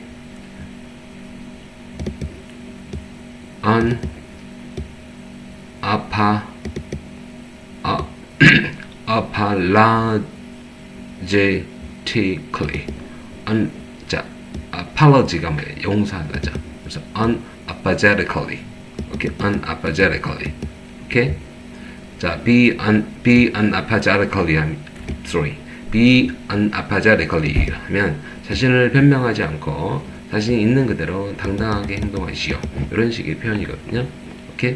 apologetically. 자, apology가 뭐예요? 용서하다죠. 그래서 unapologetically. 오케이? unapologetically. 오케이? 자, be unapologetically be unapologetically 하면 자, 자신을 변명하지 않고 자신이 있는 그대로 당당하게 행동하시오. 이런 식의 표현이거든요. 오케이?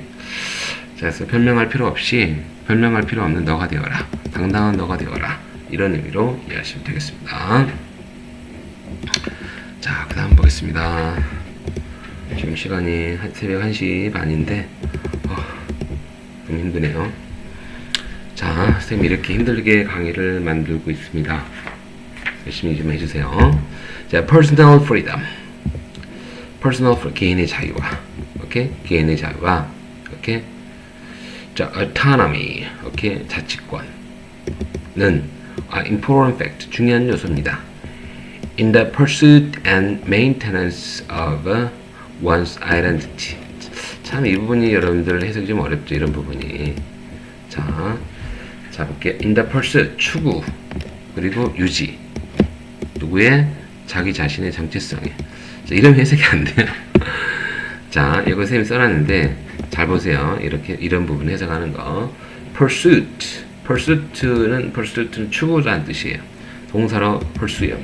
자, 그래서 변명할 필요 없는 너가 되어라. 당당한 너가 되어라. 이런 의미로 이해하시면 되겠습니다. 자, 그 다음 보겠습니다. 지금 시간이 새벽 1시 반인데 좀 힘드네요. 자, 선생님이 이렇게 힘들게 강의를 만들고 있습니다. 열심히 좀 해주세요. 자, personal freedom. 개인의 자유와, 오케이? 개인의 자유와, 오케이? 자, autonomy, 오케이? 자치권은 important fact, 중요한 요소입니다. In the pursuit and maintenance of one's identity. 참 이 부분이 여러분들 해석이 좀 어렵죠. 이런 부분이. 자 볼게요. In the pursuit, 추구, 그리고 유지. 누구의? 자기 자신의 정체성에. 자, 이런 해석이 안 돼요. 자, 이거 선생님이 써놨는데 잘 보세요. 이런 부분 해석하는 거. pursuit는 추구라는 뜻이에요. 동사로 pursue요.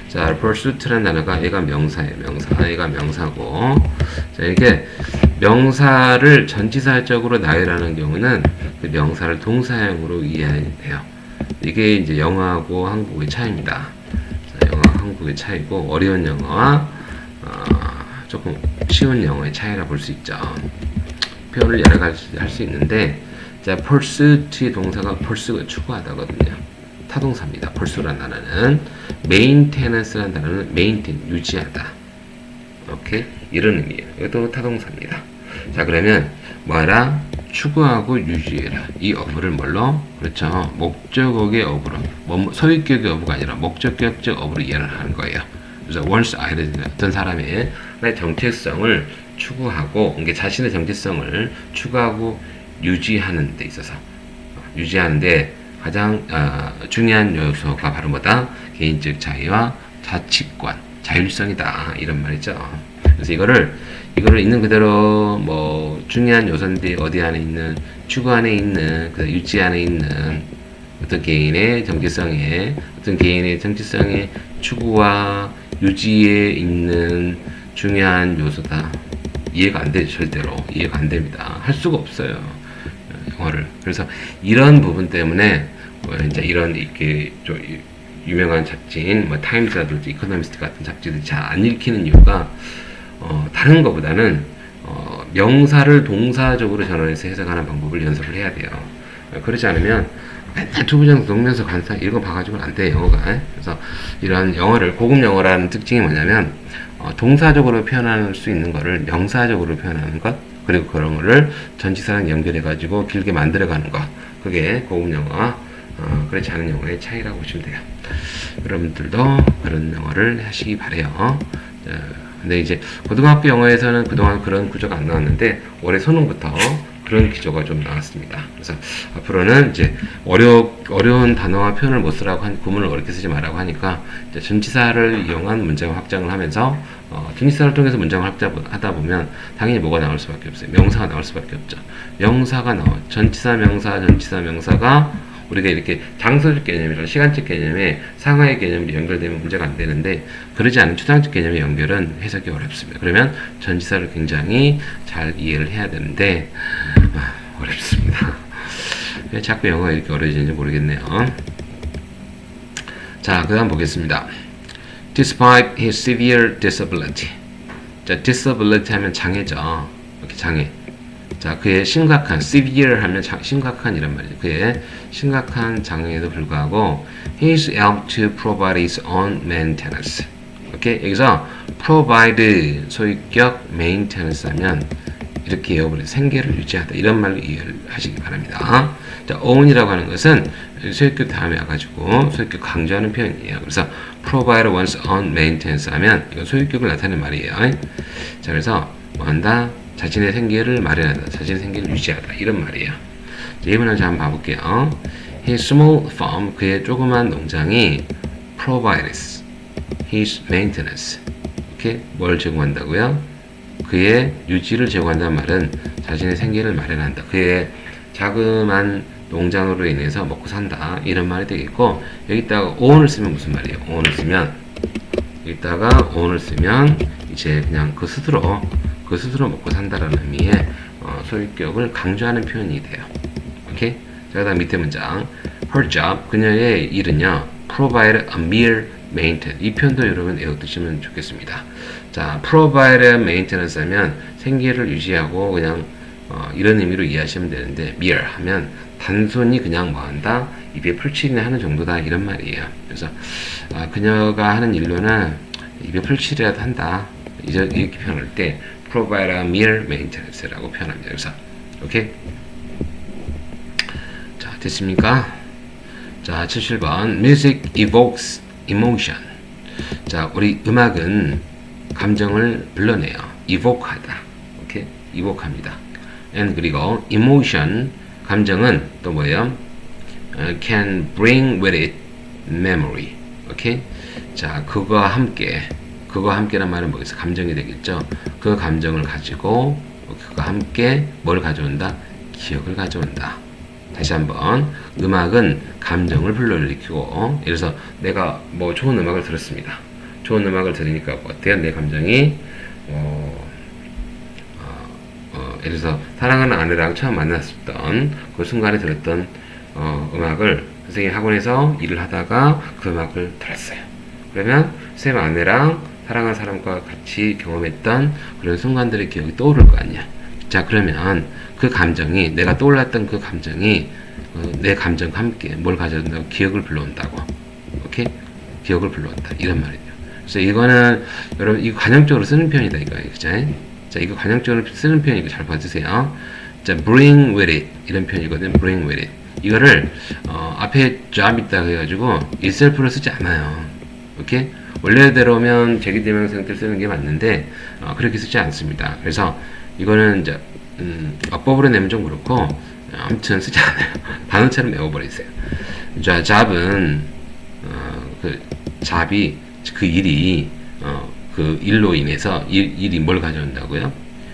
자, pursuit라는 단어가 얘가 명사예요. 얘가 명사고. 자, 이렇게 명사를 전치사적으로 나열하는 경우는 그 명사를 동사형으로 이해해야 돼요. 이게 이제 영어하고 한국의 차이입니다. 자, 영어와 한국의 차이고 어려운 영어와 조금 쉬운 영어의 차이라 볼 수 있죠. 표현을 여러 가지 할 수 있는데, 자, pursuit의 동사가 pursue가 추구하다거든요. 타동사입니다. pursue라는 단어는. maintenance라는 단어는 maintain, 유지하다. 오케이? 이런 의미예요. 이것도 타동사입니다. 자, 그러면 뭐하라? 추구하고 유지해라. 이 어부를 뭘로? 그렇죠. 목적어의 어부로. 소유격의 어부가 아니라 목적격적 어부로 이해를 하는 거예요. 그래서 one's identity, 어떤 사람의 정체성을 추구하고, 이게 자신의 정체성을 추구하고 유지하는 데 있어서, 유지하는데 가장 중요한 요소가 바로 뭐다? 개인적 자유와 자치권, 자율성이다. 이런 말이죠. 그래서 이거를 있는 그대로 뭐 중요한 요소인데 어디 안에 있는, 추구 안에 있는, 그 유지 안에 있는 어떤 개인의 정체성의 추구와 유지에 있는 중요한 요소다. 이해가 안 되죠. 절대로 이해가 안 됩니다. 할 수가 없어요. 영어를. 그래서 이런 부분 때문에 이제 이런 이렇게 좀 유명한 잡지인 뭐 타임스라든지 이코노미스트 같은 잡지들이 잘 안 읽히는 이유가 다른 것보다는 명사를 동사적으로 전환해서 해석하는 방법을 연습을 해야 돼요. 그렇지 않으면 맨날 투부정사, 동명사, 관사 이런 거 봐가지고는 안 돼요, 영어가. 그래서 이런 영어를, 고급 영어라는 특징이 뭐냐면 동사적으로 표현할 수 있는 거를 명사적으로 표현하는 것, 그리고 그런 거를 전치사랑 연결해가지고 길게 만들어가는 것, 그게 고급 영어와 그렇지 않은 영어의 차이라고 보시면 돼요. 여러분들도 그런 영어를 하시기 바래요. 근데 이제 고등학교 영어에서는 그동안 그런 구조가 안 나왔는데 올해 수능부터 그런 기조가 좀 나왔습니다. 그래서 앞으로는 이제 어려운 단어와 표현을 못 쓰라고 구문을 어렵게 쓰지 말라고 하니까 이제 전치사를 이용한 문장을 확장을 하면서 전치사를 통해서 문장을 하다 보면 당연히 뭐가 나올 수밖에 없어요. 명사가 나올 수밖에 없죠. 명사가 전치사 명사가 우리가 이렇게 장소적 개념이랑 시간적 개념에 상하의 개념이 연결되면 문제가 안 되는데, 그러지 않은 추상적 개념의 연결은 해석이 어렵습니다. 그러면 전치사를 굉장히 잘 이해를 해야 되는데 어렵습니다. 왜 자꾸 영어가 이렇게 어려워지는지 모르겠네요. 자, 그 다음 보겠습니다. Despite his severe disability. 자, disability 하면 장애죠. 이렇게 장애. 자, 그의 심각한, severe 하면 심각한 이란 말이죠. 그의 심각한 장애에도 불구하고 he is able to provide his own maintenance. 오케이? 여기서 provide 소유격 maintenance 하면 이렇게 이어버려 생계를 유지하다 이런 말로 이해를 하시기 바랍니다. 자, own이라고 하는 것은 소유격 다음에 와가지고 소유격 강조하는 표현이에요. 그래서 provide one's own maintenance 하면 이건 소유격을 나타내는 말이에요. 자, 그래서 뭐 한다? 자신의 생계를 마련하다, 자신의 생계를 유지하다 이런 말이에요. 자, 이번에 한번 봐볼게요. His small farm, 그의 조그만 농장이 provides his maintenance. 이렇게 뭘 제공한다고요? 그의 유지를 제공한다는 말은 자신의 생계를 마련한다. 그의 자그만 농장으로 인해서 먹고 산다 이런 말이 되겠고, 여기다가 own을 쓰면 무슨 말이에요? own을 쓰면 여기다가 on을 쓰면 이제 그냥 그 스스로 먹고 산다라는 의미의 소유격을 강조하는 표현이 돼요. 오케이? 자, 그다음 밑에 문장. Her job, 그녀의 일은요. Provide a meal maintenance. 이 표현도 여러분 외워두시면 좋겠습니다. 자, provide a maintenance 하면 생계를 유지하고 그냥 이런 의미로 이해하시면 되는데 mere 하면 단순히 그냥 뭐한다? 입에 풀칠이나 하는 정도다 이런 말이에요. 그래서 그녀가 하는 일로는 입에 풀칠이라도 한다. 이렇게 표현할 때 provide a mere maintenance라고 표현합니다. 그래서 오케이? 자, 됐습니까? 자, 77번 Music evokes emotion. 자, 우리 음악은 감정을 불러내요. evoke하다. 오케이? evoke합니다. and 그리고 emotion 감정은 또 뭐예요? can bring with it memory. 오케이? 자, 그거와 함께란 말은 뭐겠어? 감정이 되겠죠. 그 감정을 가지고 그거와 함께 뭘 가져온다? 기억을 가져온다. 다시 한번 음악은 감정을 불러일으키고 예를 들어서 내가 뭐 좋은 음악을 들었습니다. 좋은 음악을 들으니까 어때요? 내 감정이 예를 들어서 사랑하는 아내랑 처음 만났었던 그 순간에 들었던 음악을 선생님이 학원에서 일을 하다가 그 음악을 들었어요. 그러면 쌤 아내랑 사랑하는 사람과 같이 경험했던 그런 순간들의 기억이 떠오를 거 아니야. 자, 그러면 그 감정이 내가 떠올랐던 그 감정이 내 감정과 함께 뭘 가져온다고? 기억을 불러온다고. 오케이? 기억을 불러온다. 이런 말이죠. 그래서 이거는 여러분 이거 관용적으로 쓰는 표현이다 이거예요. 그죠? 자, 이거 관용적으로 쓰는 표현이고 잘 봐주세요. 자, bring with it 이런 표현이거든요. bring with it. 이거를 앞에 job 있다고 해가지고 itself로 쓰지 않아요. 오케이? 원래대로면 제기대명사 형태를 쓰는 게 맞는데 그렇게 쓰지 않습니다. 그래서 이거는 이제 어법으로 내면 좀 그렇고 아무튼 쓰지 않아요. 단어처럼 외워버리세요. 자, 잡은 그 잡이 그 일이 그 일로 인해서 일이 뭘 가져온다고요?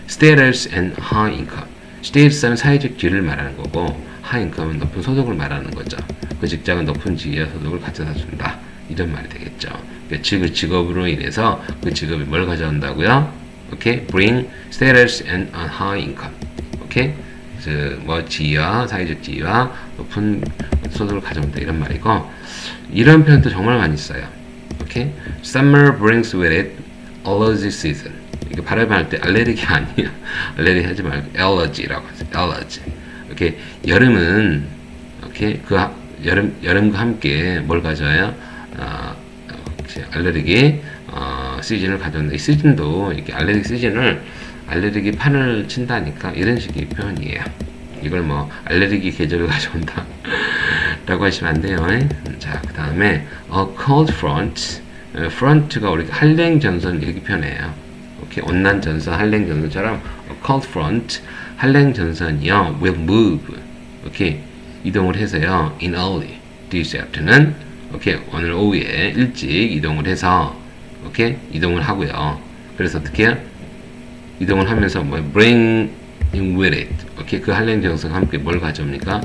status and high income. status는 사회적 지위를 말하는 거고 high income은 높은 소득을 말하는 거죠. 그 직장은 높은 지위와 소득을 가져다 준다. 이런 말이 되겠죠. 그 직업으로 인해서 그 직업이 뭘 가져온다고요? 오케이? bring status and a high income. 오케이? 뭐 지위와 사회적 지위와 높은 소득을 가져온다 이런 말이고 이런 표현도 정말 많이 써요. 오케이? Summer brings with it allergy season. 이게 발음할 때 알레르기 아니에요. 알레르기 하지 말고 allergy라고 하세요. allergy. 오케이? 여름은 오케이? 그 여름과 함께 뭘 가져와요? 알레르기 시즌을 가져온다. 이 시즌도 이렇게 알레르기 시즌을 알레르기 판을 친다니까 이런 식의 표현이에요. 이걸 뭐 알레르기 계절을 가져온다 라고 하시면 안 돼요. 자, 그 다음에 a cold front. front가 우리가 한랭전선 이렇게 표현해요. 오케이, 온난전선, 한랭전선처럼 a cold front, 한랭전선이요 will move. 오케이, 이동을 해서요 in early this afternoon. 오케이, 오늘 오후에 일찍 이동을 해서 오케이, 이동을 하고요. 그래서 어떻게 해요? 이동을 하면서 뭐 bring with it. 오케이, 그 한랭전선과 함께 뭘 가져옵니까?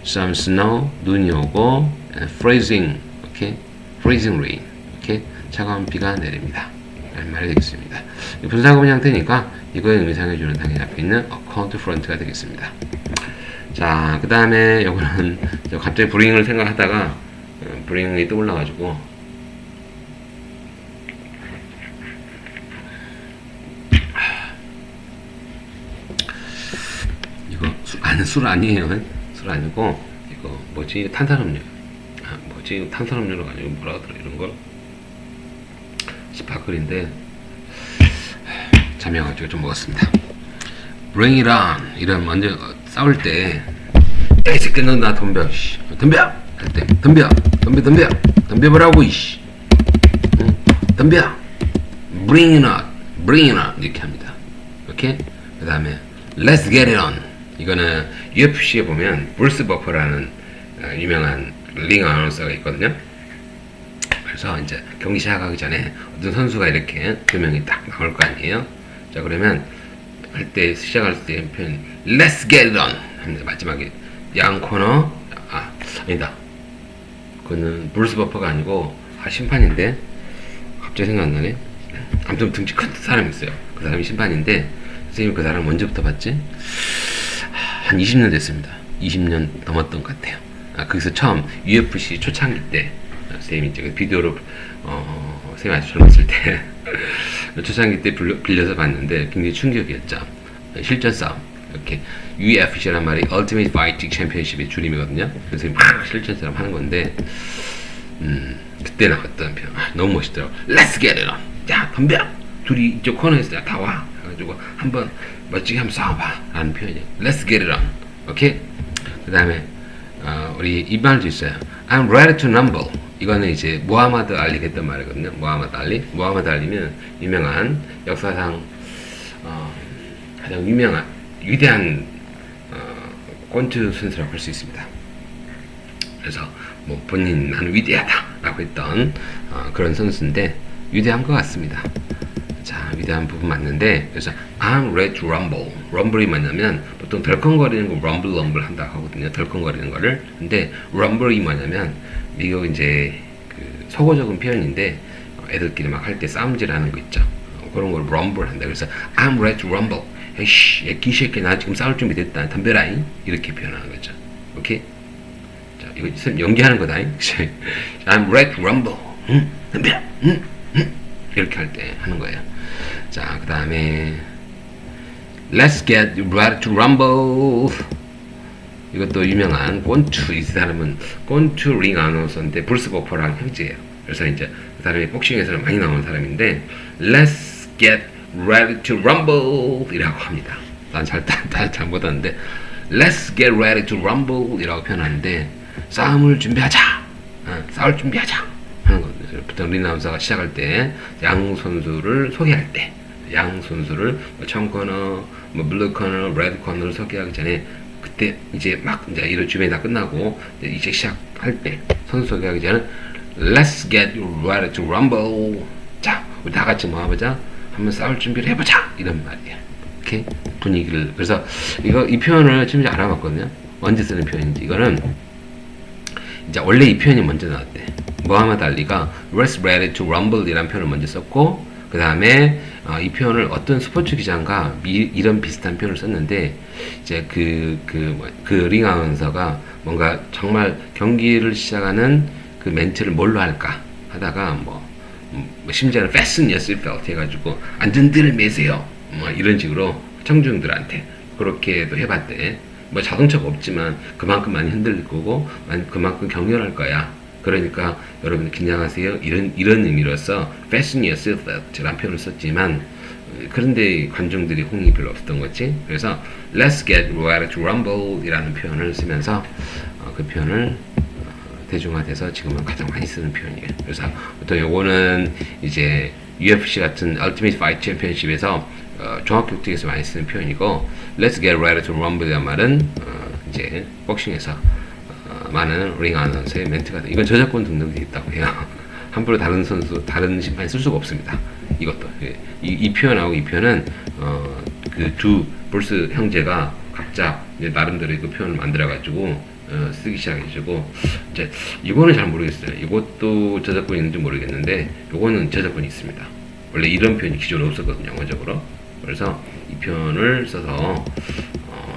some snow, 눈이 오고 freezing, 오케이, freezing rain. 오케이, 차가운 비가 내립니다. 이런 말이 되겠습니다. 분사구문 형태니까 이거의 의미상해주는 당연히 앞에 있는 a cold front가 되겠습니다. 자, 그 다음에 요거는 갑자기 bring을 생각하다가 bring이 떠올라가지고 이거 술 아니에요. 술 아니고 이거 뭐지? 탄산음료. 뭐지? 탄산음료로 가지고 뭐라 하더라 이런 거. 스파클인데 잠이와가지고 좀 먹었습니다. Bring it on. 이런 먼저 싸울 때 이 새끼 너 나 덤벼. 덤벼. 할 때 덤벼. 덤벼보라고 이씨. 응? 덤벼. Bring it on. Bring it on. 이렇게 합니다. 오케이? 그 다음에 Let's get it on. 이거는 UFC에 보면 브루스 버퍼라는 유명한 링 아나운서가 있거든요. 그래서 이제 경기 시작하기 전에 어떤 선수가 이렇게 두 명이 딱 나올 거 아니에요. 자, 그러면 할 때 시작할 때 표현 Let's get it on 합니다. 마지막에 양 코너 아니다. 그거는 브루스 버퍼가 아니고 심판인데 갑자기 생각 안 나네. 아무튼 등치 큰 사람이 있어요. 그 사람이 심판인데 선생님이 그 사람 언제부터 봤지? 한 20년 됐습니다. 20년 넘었던 것 같아요. 거기서 처음 UFC 초창기 때 선생님이 이제 그 비디오로 선생님이 아주 젊었을 때 초창기 때 빌려서 봤는데 굉장히 충격이었죠. 실전 싸움. 이렇게 UFC란 말이 Ultimate Fighting Championship의 줄임이거든요. 그래서 막 실전 싸움 하는 건데 그때 나왔던 편 너무 멋있더라고. Let's get it on. 야 덤벼. 둘이 이쪽 코너에서 다 와. 그래가지고 한번 멋지게 한번 싸워봐 라는 표현이에요. Let's get it on. 오케이? 그 다음에 우리 이 말도 있어요. I'm ready to rumble. 이거는 이제 모하마드 알리가 했던 말이거든요. 모하마드 알리면 유명한 역사상 가장 유명한 위대한 권투 선수라고 할 수 있습니다. 그래서 뭐 본인 나는 위대하다라고 했던 그런 선수인데 위대한 것 같습니다. 자, 위대한 부분 맞는데 그래서 I'm ready to rumble. rumble이 뭐냐면 보통 덜컹거리는 거 rumble 한다 하거든요. 덜컹거리는 거를. 근데 rumble이 뭐냐면 이거 이제 그 속어적인 표현인데 애들끼리 막 할 때 싸움질하는 거 있죠. 그런 걸 rumble 한다. 그래서 I'm ready to rumble. 에이씨, 야, 기새끼 나 지금 싸울 준비 됐다. 덤벼라잉. 이렇게 표현하는 거죠. 오케이? 자, 이거 연기하는 거다잉. I'm ready to rumble. 덤벼. 이렇게 할 때 하는 거예요. 자, 그 다음에 Let's get ready to rumble. 이것도 유명한 권투. 이 사람은 권투 링 아나운서인데 브루스 버퍼랑 형제예요. 그래서 이제 그 사람이 복싱에서는 많이 나오는 사람인데 Let's get ready to rumble 이라고 합니다. 난 잘 못하는데 Let's get ready to rumble 이라고 표현하는데 싸움을 준비하자. 싸울 준비하자 하는 거거든요. 보통 링 아나운서가 시작할 때 양 선수를 소개할 때 양 선수를 청 코너, 뭐 블루 코너, 레드 코너를 소개하기 전에 그때 이제 막 이제 이런 주변이 다 끝나고 이제 시작할 때 선수 소개하기 전에 Let's get ready to rumble. 자, 우리 다 같이 모아보자. 한번 싸울 준비를 해보자. 이런 말이에요. 이렇게 분위기를. 그래서 이 표현을 지금 알아봤거든요. 언제 쓰는 표현인지. 이거는 이제 원래 이 표현이 먼저 나왔대. 모하마드 알리가 Let's ready to rumble 이라는 표현을 먼저 썼고 그 다음에 이 표현을 어떤 스포츠 기자인가 이런 비슷한 표현을 썼는데 이제 그 링 아나운서가 뭔가 정말 경기를 시작하는 그 멘트를 뭘로 할까 하다가 뭐 심지어는 fasten your seatbelt 해가지고 안전띠를 매세요 뭐 이런 식으로 청중들한테 그렇게도 해봤대. 뭐 자동차가 없지만 그만큼 많이 흔들릴 거고 그만큼 격렬할 거야. 그러니까 여러분 긴장하세요. 이런 의미로서 fasten your seatbelt라는 표현을 썼지만 그런데 관중들이 호응이 별로 없었던 거지. 그래서 let's get ready to rumble 이라는 표현을 쓰면서 그 표현을 대중화돼서 지금은 가장 많이 쓰는 표현이에요. 그래서 보통 요거는 이제 UFC 같은 Ultimate Fight Championship에서 종합격투기에서 많이 쓰는 표현이고 let's get ready to rumble 이라는 말은 이제 복싱에서 많은 링 아나운서의 멘트가 돼. 이건 저작권 등록이 있다고 해요. 함부로 다른 심판이 쓸 수가 없습니다. 이것도 이 표현하고 이 표현은 그 두 브루스 형제가 각자 이제 나름대로 그 표현을 만들어가지고 쓰기 시작해주고 이제 이거는 잘 모르겠어요. 이것도 저작권이 있는지 모르겠는데 이거는 저작권이 있습니다. 원래 이런 표현이 기존에 없었거든요, 영어적으로. 그래서 이 표현을 써서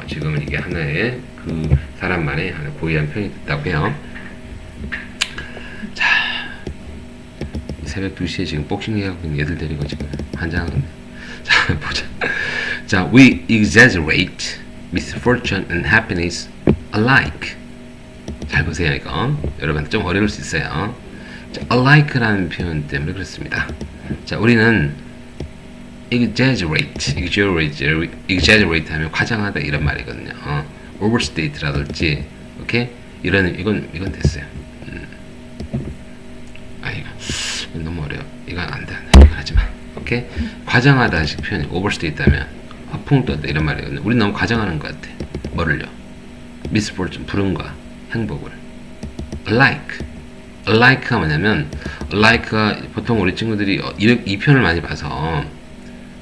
지금은 이게 하나의 그 사람만의 하나 고유한 표현이 됐다고 해요. 자, 새벽 2시에 지금 복싱 해하고 있는 애들 데리고 지금 환장하는데. 자, 보자. 자, we exaggerate misfortune and happiness alike. 잘 보세요, 이거. 여러분한테 좀 어려울 수 있어요. 자, alike라는 표현 때문에 그렇습니다. 자, 우리는 exaggerate 하면 과장하다 이런 말이거든요. overstate라든지, 오케이? 이건 됐어요. 이거 너무 어려워. 이건 안 돼. 이건 하지 마. 오케이? 과장하다식 표현이 overstate 하면 허풍 떠다 이런 말이거든요. 우리 너무 과장하는 것 같아. 뭐를요? misfortune, 불운과 행복을. alike가 뭐냐면, alike가 보통 우리 친구들이 이 표현을 많이 봐서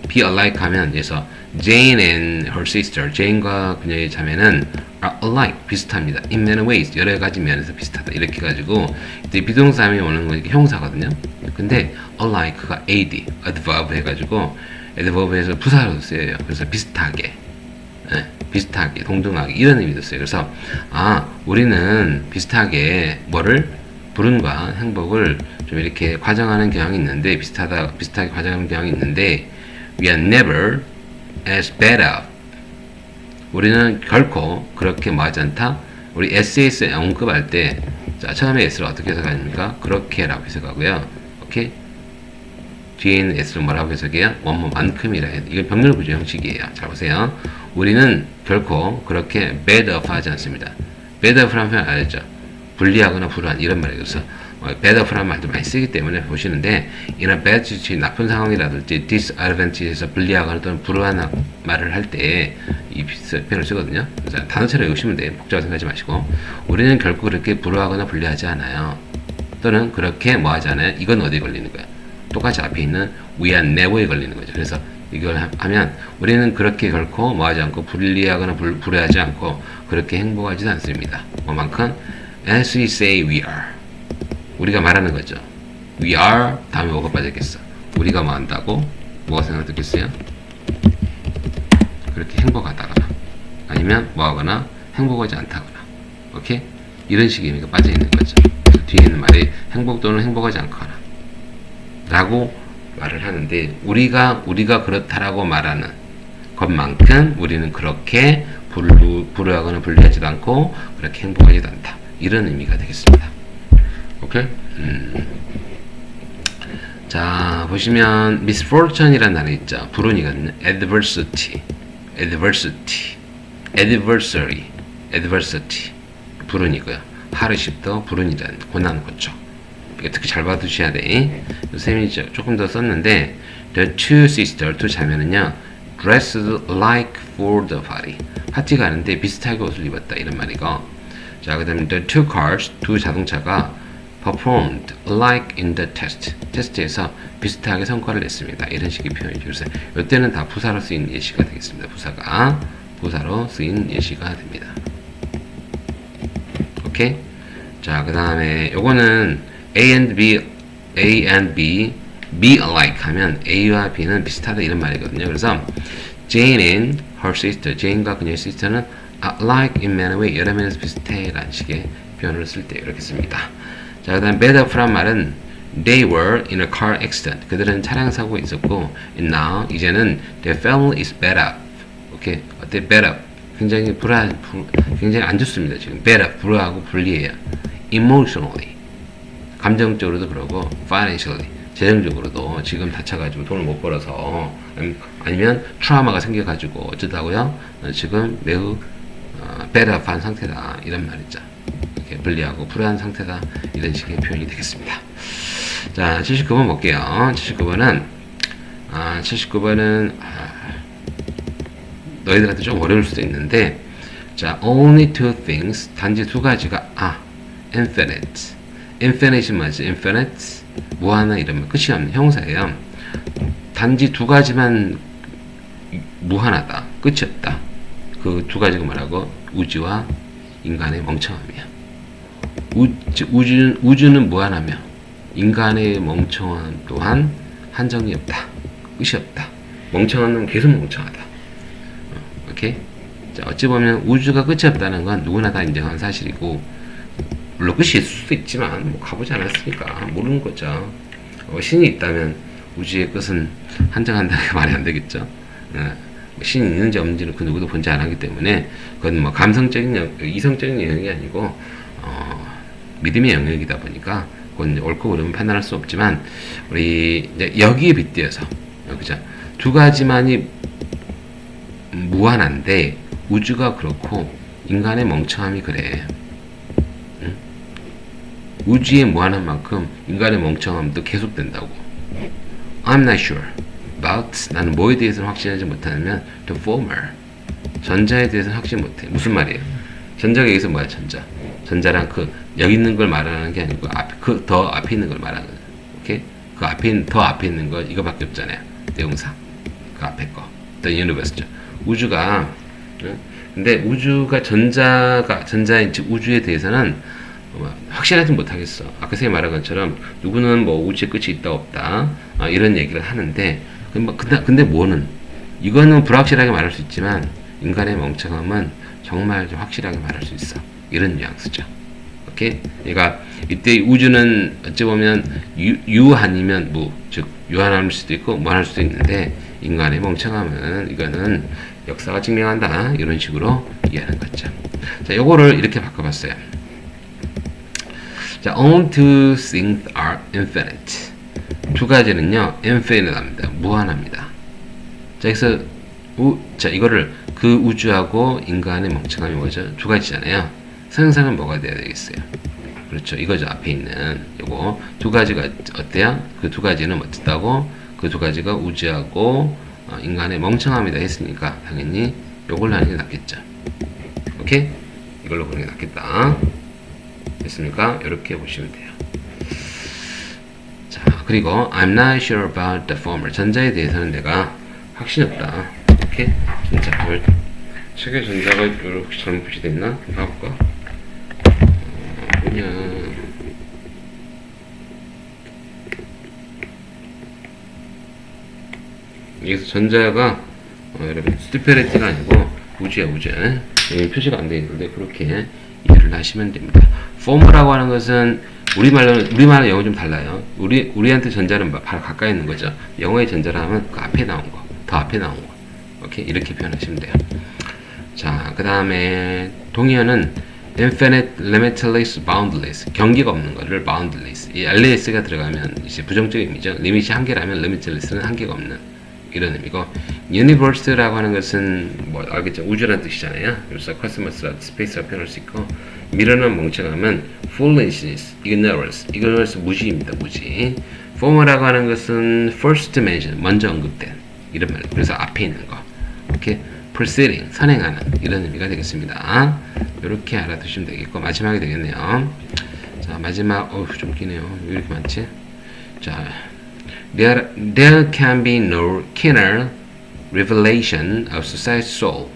be alike 하면, 그래서 Jane and her sister, Jane과 그녀의 자매는 are alike 비슷합니다. in many ways 여러 가지 면에서 비슷하다. 이렇게 가지고 이제 비동사함이 오는 건 형사거든요. 근데 alike가 ad, adverb 해가지고 adverb에서 부사로 쓰여요. 그래서 비슷하게, 비슷하게, 동등하게 이런 의미도 써요. 그래서 우리는 비슷하게 뭐를 불운과 행복을 좀 이렇게 과정하는 경향이 있는데 비슷하게 과정하는 경향이 있는데 we are never as bad off. 우리는 결코 그렇게 뭐하지 않다. 우리 SAS 언급할 때 처음에 S를 어떻게 해석합니까? 그렇게라고 해석하고요. 오케이? 뒤에 있는 S를 뭐라고 해석해요? 원모만큼이라 해요. 이건 병렬부조 형식이에요. 잘 보세요. 우리는 결코 그렇게 bad off 하지 않습니다. bad off라는 표현 알죠? 불리하거나 불우한 이런 말이에요. 그래서 bad off라는 말도 많이 쓰기 때문에 보시는데 in a bad situation, 나쁜 상황이라든지 disadvantage에서 불리하거나 또는 불우한 말을 할 때 이 표현을 쓰거든요. 그래서 단어처럼 외우시면 돼요. 복잡하게 생각하지 마시고 우리는 결코 그렇게 불우하거나 불리하지 않아요. 또는 그렇게 뭐하지 않아요. 이건 어디에 걸리는 거야? 똑같이 앞에 있는 we are never에 걸리는 거죠. 그래서 이걸 하면 우리는 그렇게 결코 뭐하지 않고 불리하거나 불우하지 않고 그렇게 행복하지도 않습니다. 뭐만큼 as we say we are. 우리가 말하는 거죠. We are 다음에 뭐가 빠졌겠어? 우리가 뭐 한다고? 뭐가 생각됐겠어요? 그렇게 행복하다거나 아니면 뭐 하거나 행복하지 않다거나 오케이? 이런 식의 의미가 빠져 있는 거죠. 뒤에 있는 말이 행복 또는 행복하지 않거나 라고 말을 하는데 우리가 그렇다라고 말하는 것만큼 우리는 그렇게 불우하거나 불리하지도 않고 그렇게 행복하지도 않다. 이런 의미가 되겠습니다. 오케이? 자, 보시면 misfortune이라는 단어 있죠. 불운이거든요. adversity, 불운이고요. hardship도 불운이라는 고난, 고초. 특히 잘 봐두셔야 돼. 쌤이 조금 더 썼는데 the two sisters, 두 자매는요 dressed like for the party. 파티 가는데 비슷하게 옷을 입었다 이런 말이고. 자, 그 다음에 the two cars, 두 자동차가 performed like in the test. 테스트에서 비슷하게 성과를 냈습니다. 이런 식의 표현이죠. 그래서 이때는 다 부사로 쓰인 예시가 되겠습니다. 부사로 쓰인 예시가 됩니다. 오케이? 자, 그 다음에 요거는 A and B, be alike 하면 A와 B는 비슷하다 이런 말이거든요. 그래서 Jane and her sister, Jane과 그녀의 sister는 alike in many ways, 여러 면에서 비슷해 라는 식의 표현을 쓸 때 이렇게 씁니다. 자, 그 다음 bad off란 말은 they were in a car accident. 그들은 차량 사고가 있었고 and now 이제는 their family is bad off. 오케이, 어때? bad off. 굉장히 굉장히 안 좋습니다. 지금 bad off, 불우하고 불리해요. emotionally. 감정적으로도 그러고 financially 재정적으로도 지금 다쳐가지고 돈을 못 벌어서 아니면 트라우마가 생겨가지고 어쩌다고요 지금 매우 배드업한 상태다 이런 말이죠. 이렇게 불리하고 불안한 상태다 이런 식의 표현이 되겠습니다. 자, 79번 볼게요. 79번은 너희들한테 좀 어려울 수도 있는데 자, only two things 단지 두 가지가 infinite infinite이 뭐지? infinite 무한한 이러면 끝이 없는 형사예요. 단지 두 가지만 무한하다, 끝이 없다. 그 두 가지가 뭐라고? 우주와 인간의 멍청함이야. 우주는 무한하며 인간의 멍청함 또한 한정이 없다, 끝이 없다. 멍청한 계속 멍청하다. 오케이? 자, 어찌 보면 우주가 끝이 없다는 건 누구나 다 인정한 사실이고. 물론 끝이 있을 수도 있지만 뭐 가보지 않았으니까 모르는 거죠. 신이 있다면 우주의 끝은 한정한다는 게 말이 안 되겠죠. 신이 있는지 없는지는 그 누구도 본지 안 하기 때문에 그건 뭐 감성적인 이성적인 영역이 아니고 믿음의 영역이다 보니까 그건 옳고 그름은 판단할 수 없지만 우리 이제 여기에 빗대어서 그죠? 두 가지만이 무한한데 우주가 그렇고 인간의 멍청함이 그래. 우주의 무한한 만큼 인간의 멍청함도 계속된다고. I'm not sure, but 나는 뭐에 대해서는 확신하지 못하면 the former. 전자에 대해서는 확신 못해. 무슨 말이에요? 전자가 여기서 뭐야? 전자랑 그 여기 있는 걸 말하는 게 아니고 그 더 앞에 있는 걸 말하는 거예요. 오케이? 그 앞에 더 앞에 있는 거 이거밖에 없잖아요. 대용사. 그 앞에 거. The universe죠. 우주가 근데 우주가 전자인 즉 우주에 대해서는 확실하지 못하겠어. 아까 선생님 말한 것처럼 누구는 뭐 우주의 끝이 있다 없다 이런 얘기를 하는데 근데 뭐는 이거는 불확실하게 말할 수 있지만 인간의 멍청함은 정말 좀 확실하게 말할 수 있어. 이런 뉘앙스죠. 오케이? 그러니까 이때 우주는 어찌 보면 유 아니면 무, 즉 유한할 수도 있고 무한할 수도 있는데 인간의 멍청함은 이거는 역사가 증명한다. 이런 식으로 이해하는 거죠. 자, 요거를 이렇게 바꿔봤어요. 자, all two things are infinite. 두 가지는요, infinite합니다. 무한합니다. 자, 그래서 자, 이거를 그 우주하고 인간의 멍청함이 뭐죠? 두 가지잖아요. 상상은 뭐가 돼야 되겠어요? 그렇죠. 이거죠. 앞에 있는 요거 두 가지가 어때요? 그 두 가지는 어떻다고? 그 두 가지가 우주하고 인간의 멍청함이다 했으니까 당연히 요걸로 하는 게 낫겠죠. 오케이? 이걸로 보는 게 낫겠다. 됐습니까? 이렇게 보시면 돼요. 자, 그리고 I'm not sure about the former. 전자에 대해서는 내가 확신이 없다. 오케이? 전자. 책에 전자가 이렇게 잘못 표시되어 있나? 봐볼까? 그냥 여기서 전자가 여러분 스티페리티가 아니고 우주야 우주. 여기 표시가 안 되어 있는데 그렇게 이해를 하시면 됩니다. 포머라고 하는 것은 우리말은 영어 좀 달라요. 우리한테 전자는 바로 가까이 있는 거죠. 영어의 전자라 하면 그 앞에 나온 거, 더 앞에 나온 거. 오케이? 이렇게 표현하시면 돼요. 자, 그 다음에 동의어는 infinite, limitless, boundless. 경계가 없는 거를 boundless. 이 less가 들어가면 이제 부정적인 의미죠. 리밋이 한계라면 limitless는 한계가 없는 이런 의미고, universe라고 하는 것은 뭐 알겠죠? 우주라는 뜻이잖아요. 그래서 cosmos라고 스페이스라고 표현할 수 있고, 미련한 멍청함은 foolishness, ignorance 무지입니다. 무지. former라고 하는 것은 first dimension, 먼저 언급된 이런 말. 그래서 앞에 있는 거. 이렇게 proceeding, 선행하는 이런 의미가 되겠습니다. 이렇게 알아두시면 되겠고, 마지막이 되겠네요. 자, 마지막 좀 기네요. 왜 이렇게 많지? 자, there can be no keener revelation of society's soul.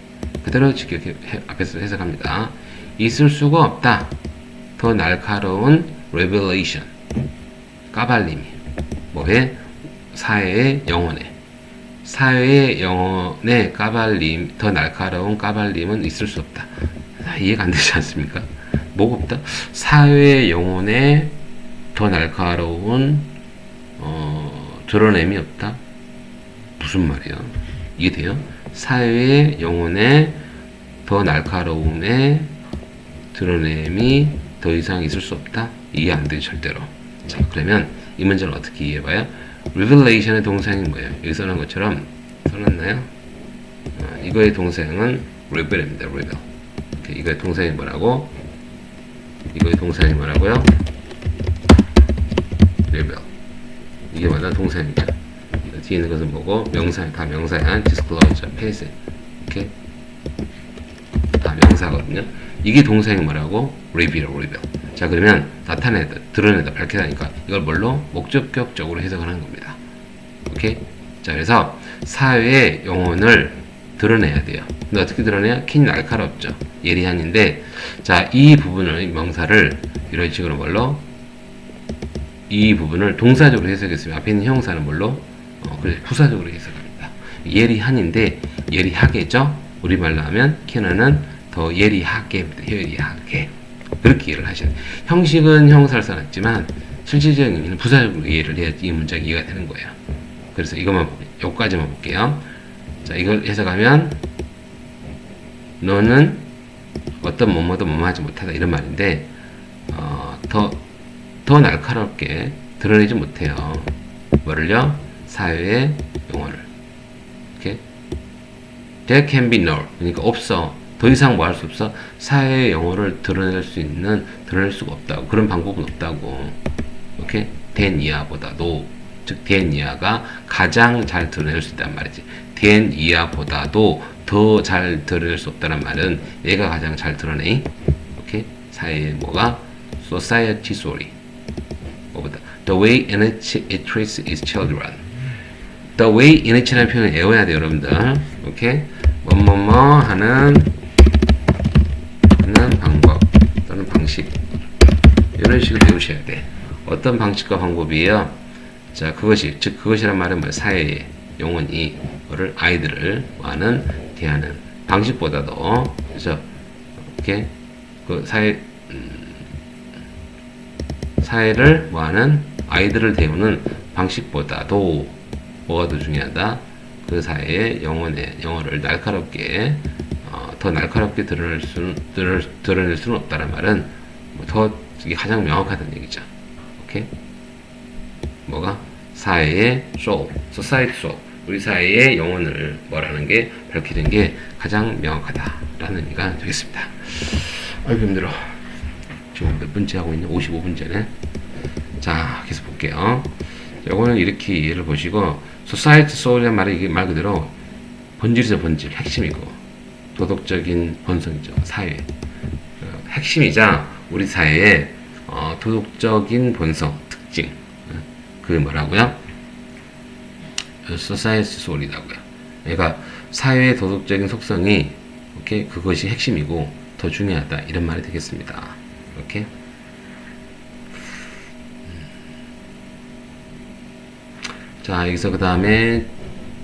그대로 이렇게 앞에서 해석합니다. 있을 수가 없다. 더 날카로운 revelation, 까발림이 뭐해? 사회의 영혼에. 사회의 영혼의 까발림, 더 날카로운 까발림은 있을 수 없다. 이해가 안 되지 않습니까? 뭐가 없다? 사회의 영혼에 더 날카로운 드러냄이 없다? 무슨 말이야? 이해돼요? 사회의 영혼에 더 날카로움의 드러냄이 더 이상 있을 수 없다? 이해 안 돼요, 절대로. 자, 그러면 이 문제를 어떻게 이해해봐요? revelation의 동사형이 뭐예요? 여기 써놓은 것처럼 써놨나요? 이거의 동사형은 reveal입니다. reveal. 이거의 동사형이 뭐라고? 이거의 동사형이 뭐라고요? reveal. 이게 뭐다? 동사형이죠. 뒤에 있는 것은 뭐고? 명사, 다 명사야. disclosure, passive. 이렇게 다 명사거든요. 이게 동사형이 뭐라고? reveal. 자, 그러면 나타내다, 드러내다, 밝히다니까 이걸 뭘로? 목적격적으로 해석을 하는 겁니다. 오케이? 자, 그래서 사회의 영혼을 드러내야 돼요. 근데 어떻게 드러내야? 킨이 날카롭죠. 예리한인데, 자, 이 부분을, 명사를 이런 식으로 뭘로? 이 부분을 동사적으로 해석했으면 앞에 있는 형사는 뭘로? 그래, 부사적으로 해석합니다. 예리한인데, 예리하게죠? 우리말로 하면, 킨은 더 예리하게입니다. 예리하게. 그렇게 이해를 하셔야 돼요. 형식은 형사를 써놨지만 실질적인 의미는 부사적으로 이해를 해야 이 문장이 이해가 되는 거예요. 그래서 요까지만 볼게요. 자, 이걸 해석하면 너는 어떤 뭐뭐도 뭐뭐하지 못하다 이런 말인데 더 날카롭게 드러내지 못해요. 뭐를요? 사회의 영혼을. 이렇게 There can be no. 그러니까 없어. 더 이상 뭐 할 수 없어? 사회의 영혼을 드러낼 수가 없다고. 그런 방법은 없다고. 오케이? 된 이하보다도, 즉, 된 이하가 가장 잘 드러낼 수 있다는 말이지. 된 이하보다도 더 잘 드러낼 수 없다는 말은 얘가 가장 잘 드러내. 오케이? 사회의 뭐가? Society sorry. 뭐보다. The way in which it treats its children. The way in which라는 표현을 외워야 돼요, 여러분들. 오케이? 뭐뭐뭐 하는 하는 방법 또는 방식 이런 식으로 배우셔야 돼. 어떤 방식과 방법이에요? 자, 그것이 즉 그것이란 말은 뭐 사회의 영혼이 그를 아이들을 뭐하는 대하는 방식보다도 그래서 이렇게 그 사회를 뭐하는 아이들을 대우는 방식보다도 뭐가 더 중요하다? 그 사회의 영혼을 날카롭게 더 날카롭게 드러낼 수는 없다는 말은 더 이게 가장 명확하다는 얘기죠. 오케이? 뭐가? 사회의 soul, society soul, 우리 사회의 영혼을 뭐라는 게 밝히는 게 가장 명확하다라는 의미가 되겠습니다. 아이고 힘들어. 지금 몇 번째 하고 있냐? 55분째네. 자, 계속 볼게요. 요거는 이렇게 이해를 보시고 society soul이라는 말이 이게 말 그대로 본질이죠. 본질, 핵심이고 도덕적인 본성이죠. 사회 핵심이자 우리 사회의 도덕적인 본성, 특징 그 뭐라고요? society soul이라고요. 그러니까 사회의 도덕적인 속성이 오케이? 그것이 핵심이고 더 중요하다 이런 말이 되겠습니다. 오케이? 자, 여기서 그 다음에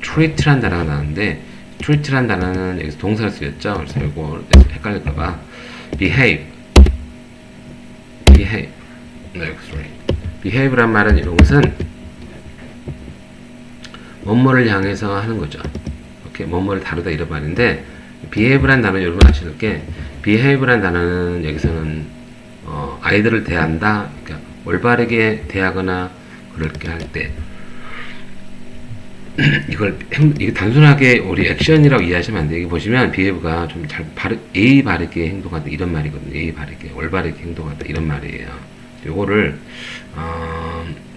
treat란 단어가 나왔는데 treat란 단어는 여기서 동사를 쓰였죠. 그래서 이거 헷갈릴까봐 behave behave란 말은 이런 것은 뭐뭐를 향해서 하는 거죠. 오케이, 뭐뭐를 다루다 이런 말인데 behave란 단어 여러분 아시는 게 behave란 단어는 여기서는 아이들을 대한다, 그러니까 올바르게 대하거나 그렇게 할 때 이게 단순하게 우리 액션이라고 이해하시면 안 돼요. 여기 보시면 behave가 좀 예의 바르게 행동한다 이런 말이거든요. 예의 바르게, 올바르게 행동한다 이런 말이에요. 요거를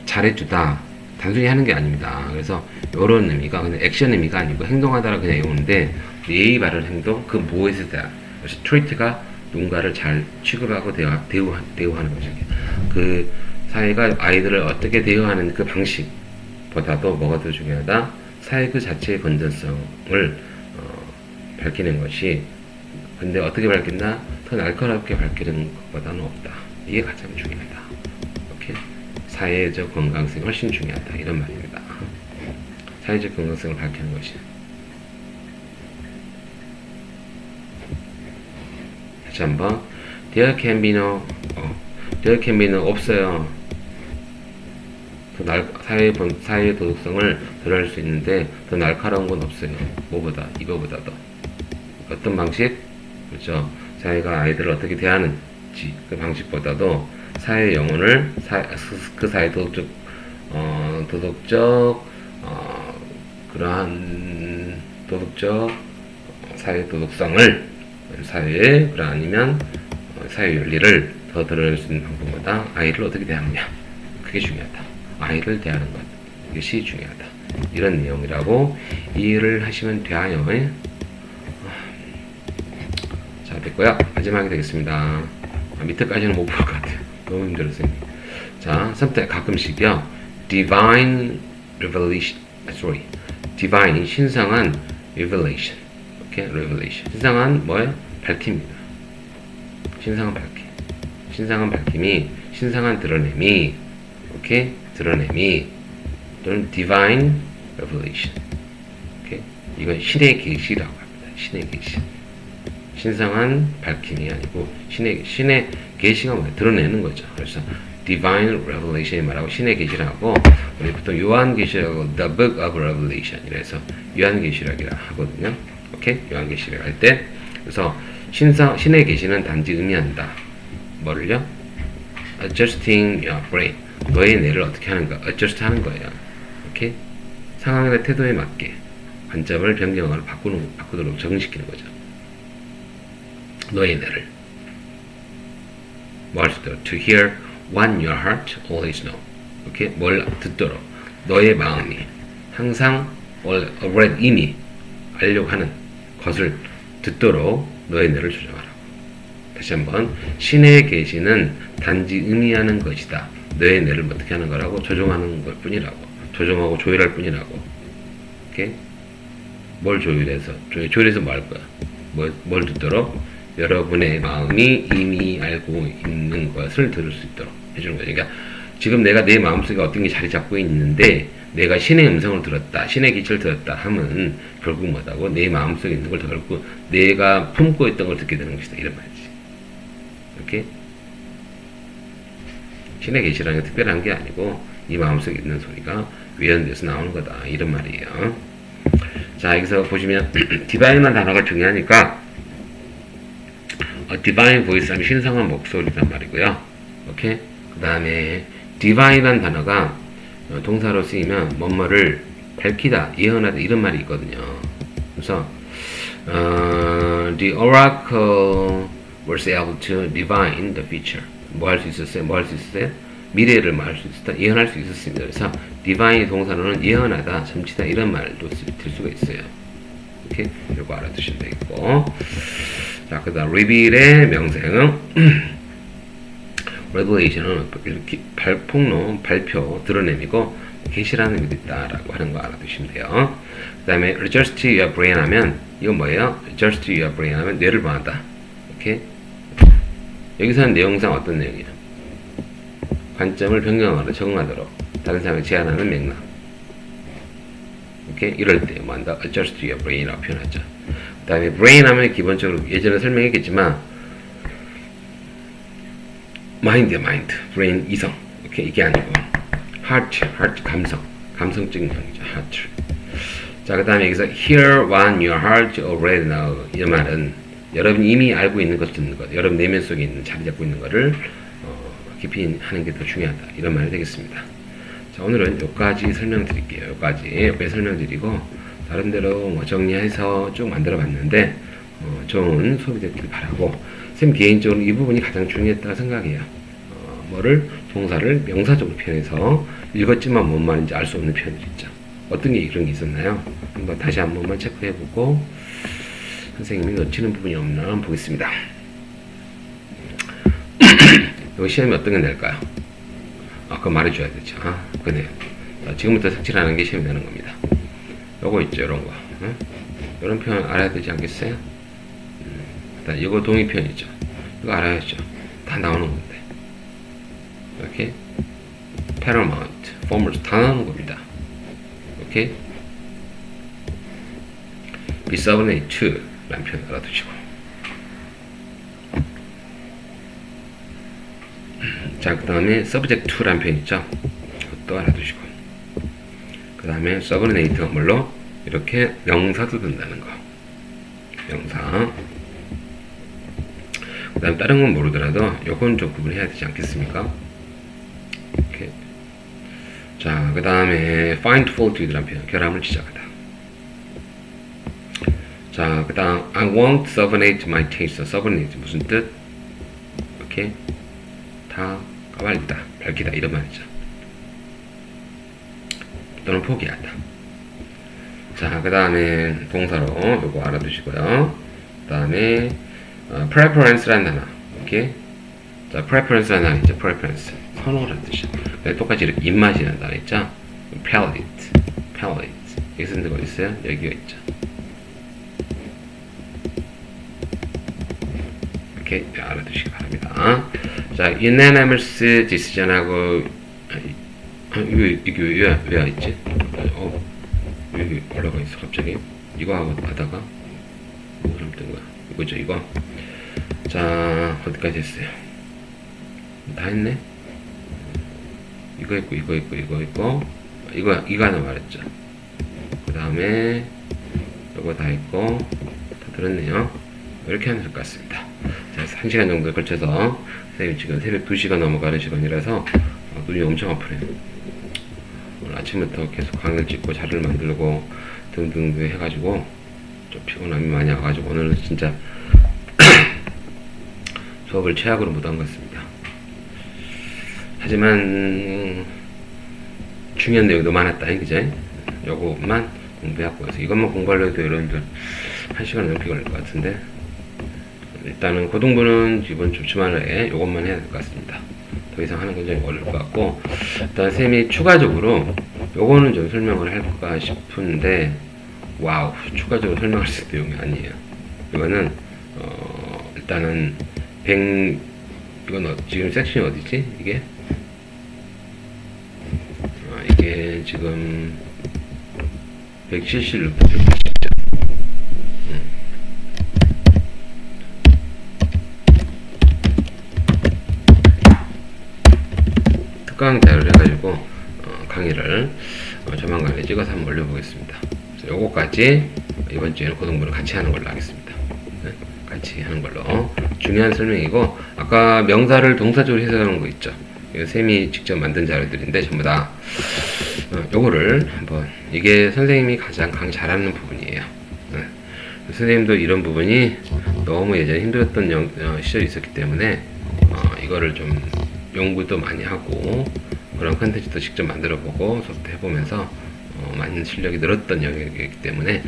잘해주다 단순히 하는 게 아닙니다. 그래서 이런 의미가 그냥 액션 의미가 아니고 행동하다라 그냥 이오는데 예의 바른 행동 그 무엇에 대한 그래서 트리트가 누군가를 잘 취급하고 대우하는 거죠. 그 사회가 아이들을 어떻게 대우하는 그 방식보다도 뭐가 더 중요하다? 사회 그 자체의 건전성을 밝히는 것이 근데 어떻게 밝힌다? 더 날카롭게 밝히는 것보다는 없다. 이게 가장 중요하다. 오케이? 사회적 건강성이 훨씬 중요하다. 이런 말입니다. 사회적 건강성을 밝히는 것이. 다시 한번. There can be no 없어요. 사회의 도덕성을 드러낼 수 있는데 더 날카로운 건 없어요. 뭐보다? 이거보다도. 어떤 방식? 그렇죠. 사회가 아이들을 어떻게 대하는지 그 방식보다도 사회의 영혼을 그 사회 그러한 도덕적 사회 도덕성을 사회의 아니면 사회 윤리를 더 드러낼 수 있는 방법보다 아이를 어떻게 대하느냐 그게 중요하다. 아이를 대하는 것 이것이 중요하다. 이런 내용이라고 이해를 하시면 돼요. 자, 됐고요. 마지막이 되겠습니다. 밑에까지는 못 볼 것 같아요. 너무 힘들었어요. 자, 선택 가끔씩요. divine revelation, divine 신성한 revelation, 오케이, revelation. 신성한 뭐예요? 밝힘입니다. 신성한 밝힘. 신성한 밝힘이 신성한 드러냄이, 오케이, 드러냄이 또는 divine revelation. 오케이, 이건 신의 계시라고 합니다. 신의 계시. 신성한 밝힘이 아니고 신의 계시가 뭐예요? 드러내는 거죠. 그래서 divine revelation이 말하고 신의 계시라고 우리 보통 요한계시라고 the book of revelation 이래서 요한계시락이라 하거든요. 오케이? 요한계시락 할 때 그래서 신의 계시는 단지 의미한다. 뭐를요? adjusting your brain 너의 뇌를 어떻게 하는가? adjust 하는 거예요. 오케이? 상황이나 태도에 맞게 관점을 변경을 바꾸도록 적응시키는 거죠. 너의 뇌를 뭐 할 수 있도록 to hear what your heart always know. 오케이? 뭘 듣도록 너의 마음이 항상 already 이미 알려고 하는 것을 듣도록 너의 뇌를 조정하라고. 다시 한번 신의 계시는 단지 의미하는 것이다. 너의 뇌를 어떻게 하는 거라고? 조정하는 것 뿐이라고. 조정하고 조율할 뿐이라고. 오케이? 뭘 조율해서? 조율해서 뭐 할 거야? 뭘 듣도록? 여러분의 마음이 이미 알고 있는 것을 들을 수 있도록 해주는 거죠. 그러니까 지금 내가 내 마음속에 어떤 게 자리 잡고 있는데 내가 신의 음성을 들었다, 신의 기치를 들었다 하면 결국 뭐다고 내 마음속에 있는 걸 결국 내가 품고 있던 걸 듣게 되는 것이다 이런 말이지. 이렇게 신의 계시라는 게 특별한 게 아니고 이 마음속에 있는 소리가 외연돼서 나오는 거다 이런 말이에요. 자 여기서 보시면 디바인이라는 단어가 중요하니까 디바인 보이스 하면 신성한 목소리란 말이고요. 오케이. 그 다음에 디바인이라는 단어가 동사로 쓰이면 뭐뭐를 밝히다, 예언하다 이런 말이 있거든요. 그래서 the oracle was able to divine the future. 뭐 할 수 있었어요? 뭐 할 수 있었어요? 미래를 뭐 할 수 있었다? 예언할 수 있었습니다. 그래서 디바인의 동사로는 예언하다, 점치다 이런 말도 들 수가 있어요. 이렇게 이거 알아두시면 되겠고. 자, 그 다음 reveal의 명사형 revelation은 이렇게 폭로, 발표, 드러냄이고 계시라는 의미도 있다라고 하는 거 알아두시면 돼요. 그 다음에 adjust your brain 하면 이건 뭐예요? adjust your brain 하면 뇌를 방하다. 이렇게 여기서는 내용상 어떤 내용이에요? 관점을 변경하도록 적응하도록 다른 사람을 제한하는 맥락. 이렇게 이럴 때 뭐 한다? adjust your brain이라고 표현하죠. 그 다음에 brain 하면 기본적으로 예전에 설명했겠지만 mind야 mind, brain 이성. 이렇게 이게 아니고 heart 감성적인 형이죠. heart. 자, 그 다음에 여기서 hear what your heart already know. 이 말은 여러분이 이미 알고 있는 것 듣는 것, 여러분 내면 속에 있는 자리 잡고 있는 것을 깊이 하는 게 더 중요하다. 이런 말이 되겠습니다. 자, 오늘은 여기까지 설명드릴게요. 여기까지 설명드리고 다른 대로 뭐 정리해서 쭉 만들어봤는데 좋은 소비됐길 바라고. 쌤 개인적으로 이 부분이 가장 중요했다고 생각해요. 뭐를 동사를 명사적으로 표현해서 읽었지만 뭔 말인지 알 수 없는 표현들 있죠. 어떤 게 이런 게 있었나요? 한번 다시 한 번만 체크해보고 선생님이 놓치는 부분이 없나 한번 보겠습니다. 여기 시험이 어떤 게 낼까요? 그거 말해줘야 되죠. 그네요. 자, 지금부터 색칠하는 게 시험이 되는 겁니다. 요거 있죠, 요런 거. 요런 표현 알아야 되지 않겠어요? 이거 동의 표현이죠. 이거 알아야죠. 다 나오는 건데. 이렇게 paramount, foremost 다 나오는 겁니다. 이렇게 be subordinate to 라는 표현 알아두시고. 자, 그 다음에 subject to 라는 표현 있죠. 그것도 알아두시고. 그 다음에 subordinate가 뭘로? 이렇게 명사도 된다는 거. 명사. 그 다음 다른 건 모르더라도 요건 좀 구분해야 되지 않겠습니까? 이렇게. 자, 그 다음에 find fault with라는 표현, 결함을 지적하다. 자, 그 다음 I won't subordinate my taste. subordinate 무슨 뜻? 이렇게 다 까발리다, 밝히다 이런 말이죠. 또는 포기하다. 자, 그 다음에 동사로 요거 알아두시고요. 그 다음에 preference라는 단어. 이렇게. 자, preference라는 단어 있죠. preference. 선호라는 뜻이죠. 똑같이 이렇게 입맛이라는 단어 있죠. palate. 여기 쓰는 데가 어디 있어요? 여기가 있죠. 이렇게 알아두시기 바랍니다. 자, unanimous decision하고 이게 왜 있지? 여기 올라가 있어 갑자기. 이거 하다가 뭐 그럼 뜬 거야. 이거죠, 이거. 자, 어디까지 했어요? 다 했네. 이거 있고 이거 하나 말했죠. 그 다음에 이거 다 했고 다 들었네요. 이렇게 하면 될 것 같습니다. 자, 1시간 정도에 걸쳐서 선생님 지금 새벽 2시가 넘어가는 시간이라서 눈이 엄청 아프네요. 오늘 아침부터 계속 강의를 찍고 자료를 만들고 등등등 해가지고 좀 피곤함이 많이 와가지고 오늘은 진짜 수업을 최악으로 못한 것 같습니다. 하지만 중요한 내용도 많았다, 그제? 요것만 공부해갖고 해서 이것만 공부하려 해도 여러분들 1시간 넘게 걸릴 것 같은데 일단은 고등부는 이번 주 주말에 요것만 해야 될 것 같습니다. 더 이상 하는 건 좀 어려울 것 같고 일단 쌤이 추가적으로 요거는 좀 설명을 할까 싶은데 와우, 추가적으로 설명할 수 있는 내용이 아니에요. 이거는 일단은 100 이건 지금 섹션이 어디지? 이게 이게 지금 170 180죠. 특강 자료를 해가지고 강의를 조만간에 찍어서 한번 올려보겠습니다. 요거까지 이번 주에는 그 공부를 같이 하는 걸로 하겠습니다. 네? 같이 하는 걸로. 중요한 설명이고, 아까 명사를 동사적으로 해석하는 거 있죠. 이거 쌤이 직접 만든 자료들인데 전부 다 요거를 한번, 이게 선생님이 가장 강의 잘하는 부분이에요. 네. 선생님도 이런 부분이 너무 예전에 힘들었던 시절이 있었기 때문에 이거를 좀 연구도 많이 하고 그런 컨텐츠도 직접 만들어보고 수업도 해보면서 많은 실력이 늘었던 영역이기 때문에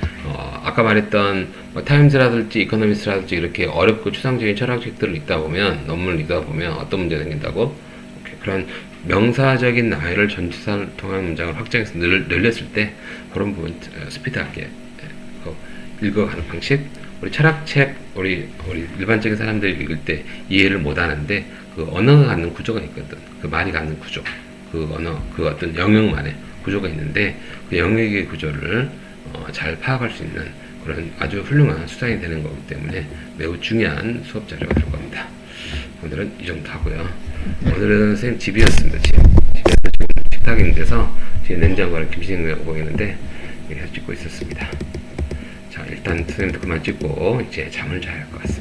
아까 말했던 타임즈라든지 이코노미스라든지 이렇게 어렵고 추상적인 철학책들을 읽다 보면, 논문을 읽다 보면 어떤 문제가 생긴다고, 그런 명사적인 나열을 전치사를 통한 문장을 확장해서 늘렸을 때 그런 부분 스피드하게 읽어가는 방식, 우리 철학책, 우리 일반적인 사람들이 읽을 때 이해를 못하는데 그 언어가 갖는 구조가 있거든. 그 말이 갖는 구조, 그 언어, 그 어떤 영역만의 구조가 있는데 그 영역의 구조를 잘 파악할 수 있는 그런 아주 훌륭한 수단이 되는 거기 때문에 매우 중요한 수업 자료가 될 겁니다. 오늘은 이 정도 하고요. 오늘은 선생님 집이었습니다. 집에서 지금 식탁인데서 지금 냉장고를 김치냉장고 보고 있는데 여기서 찍고 있었습니다. 자, 일단 선생님도 그만 찍고 이제 잠을 자야 할 것 같습니다.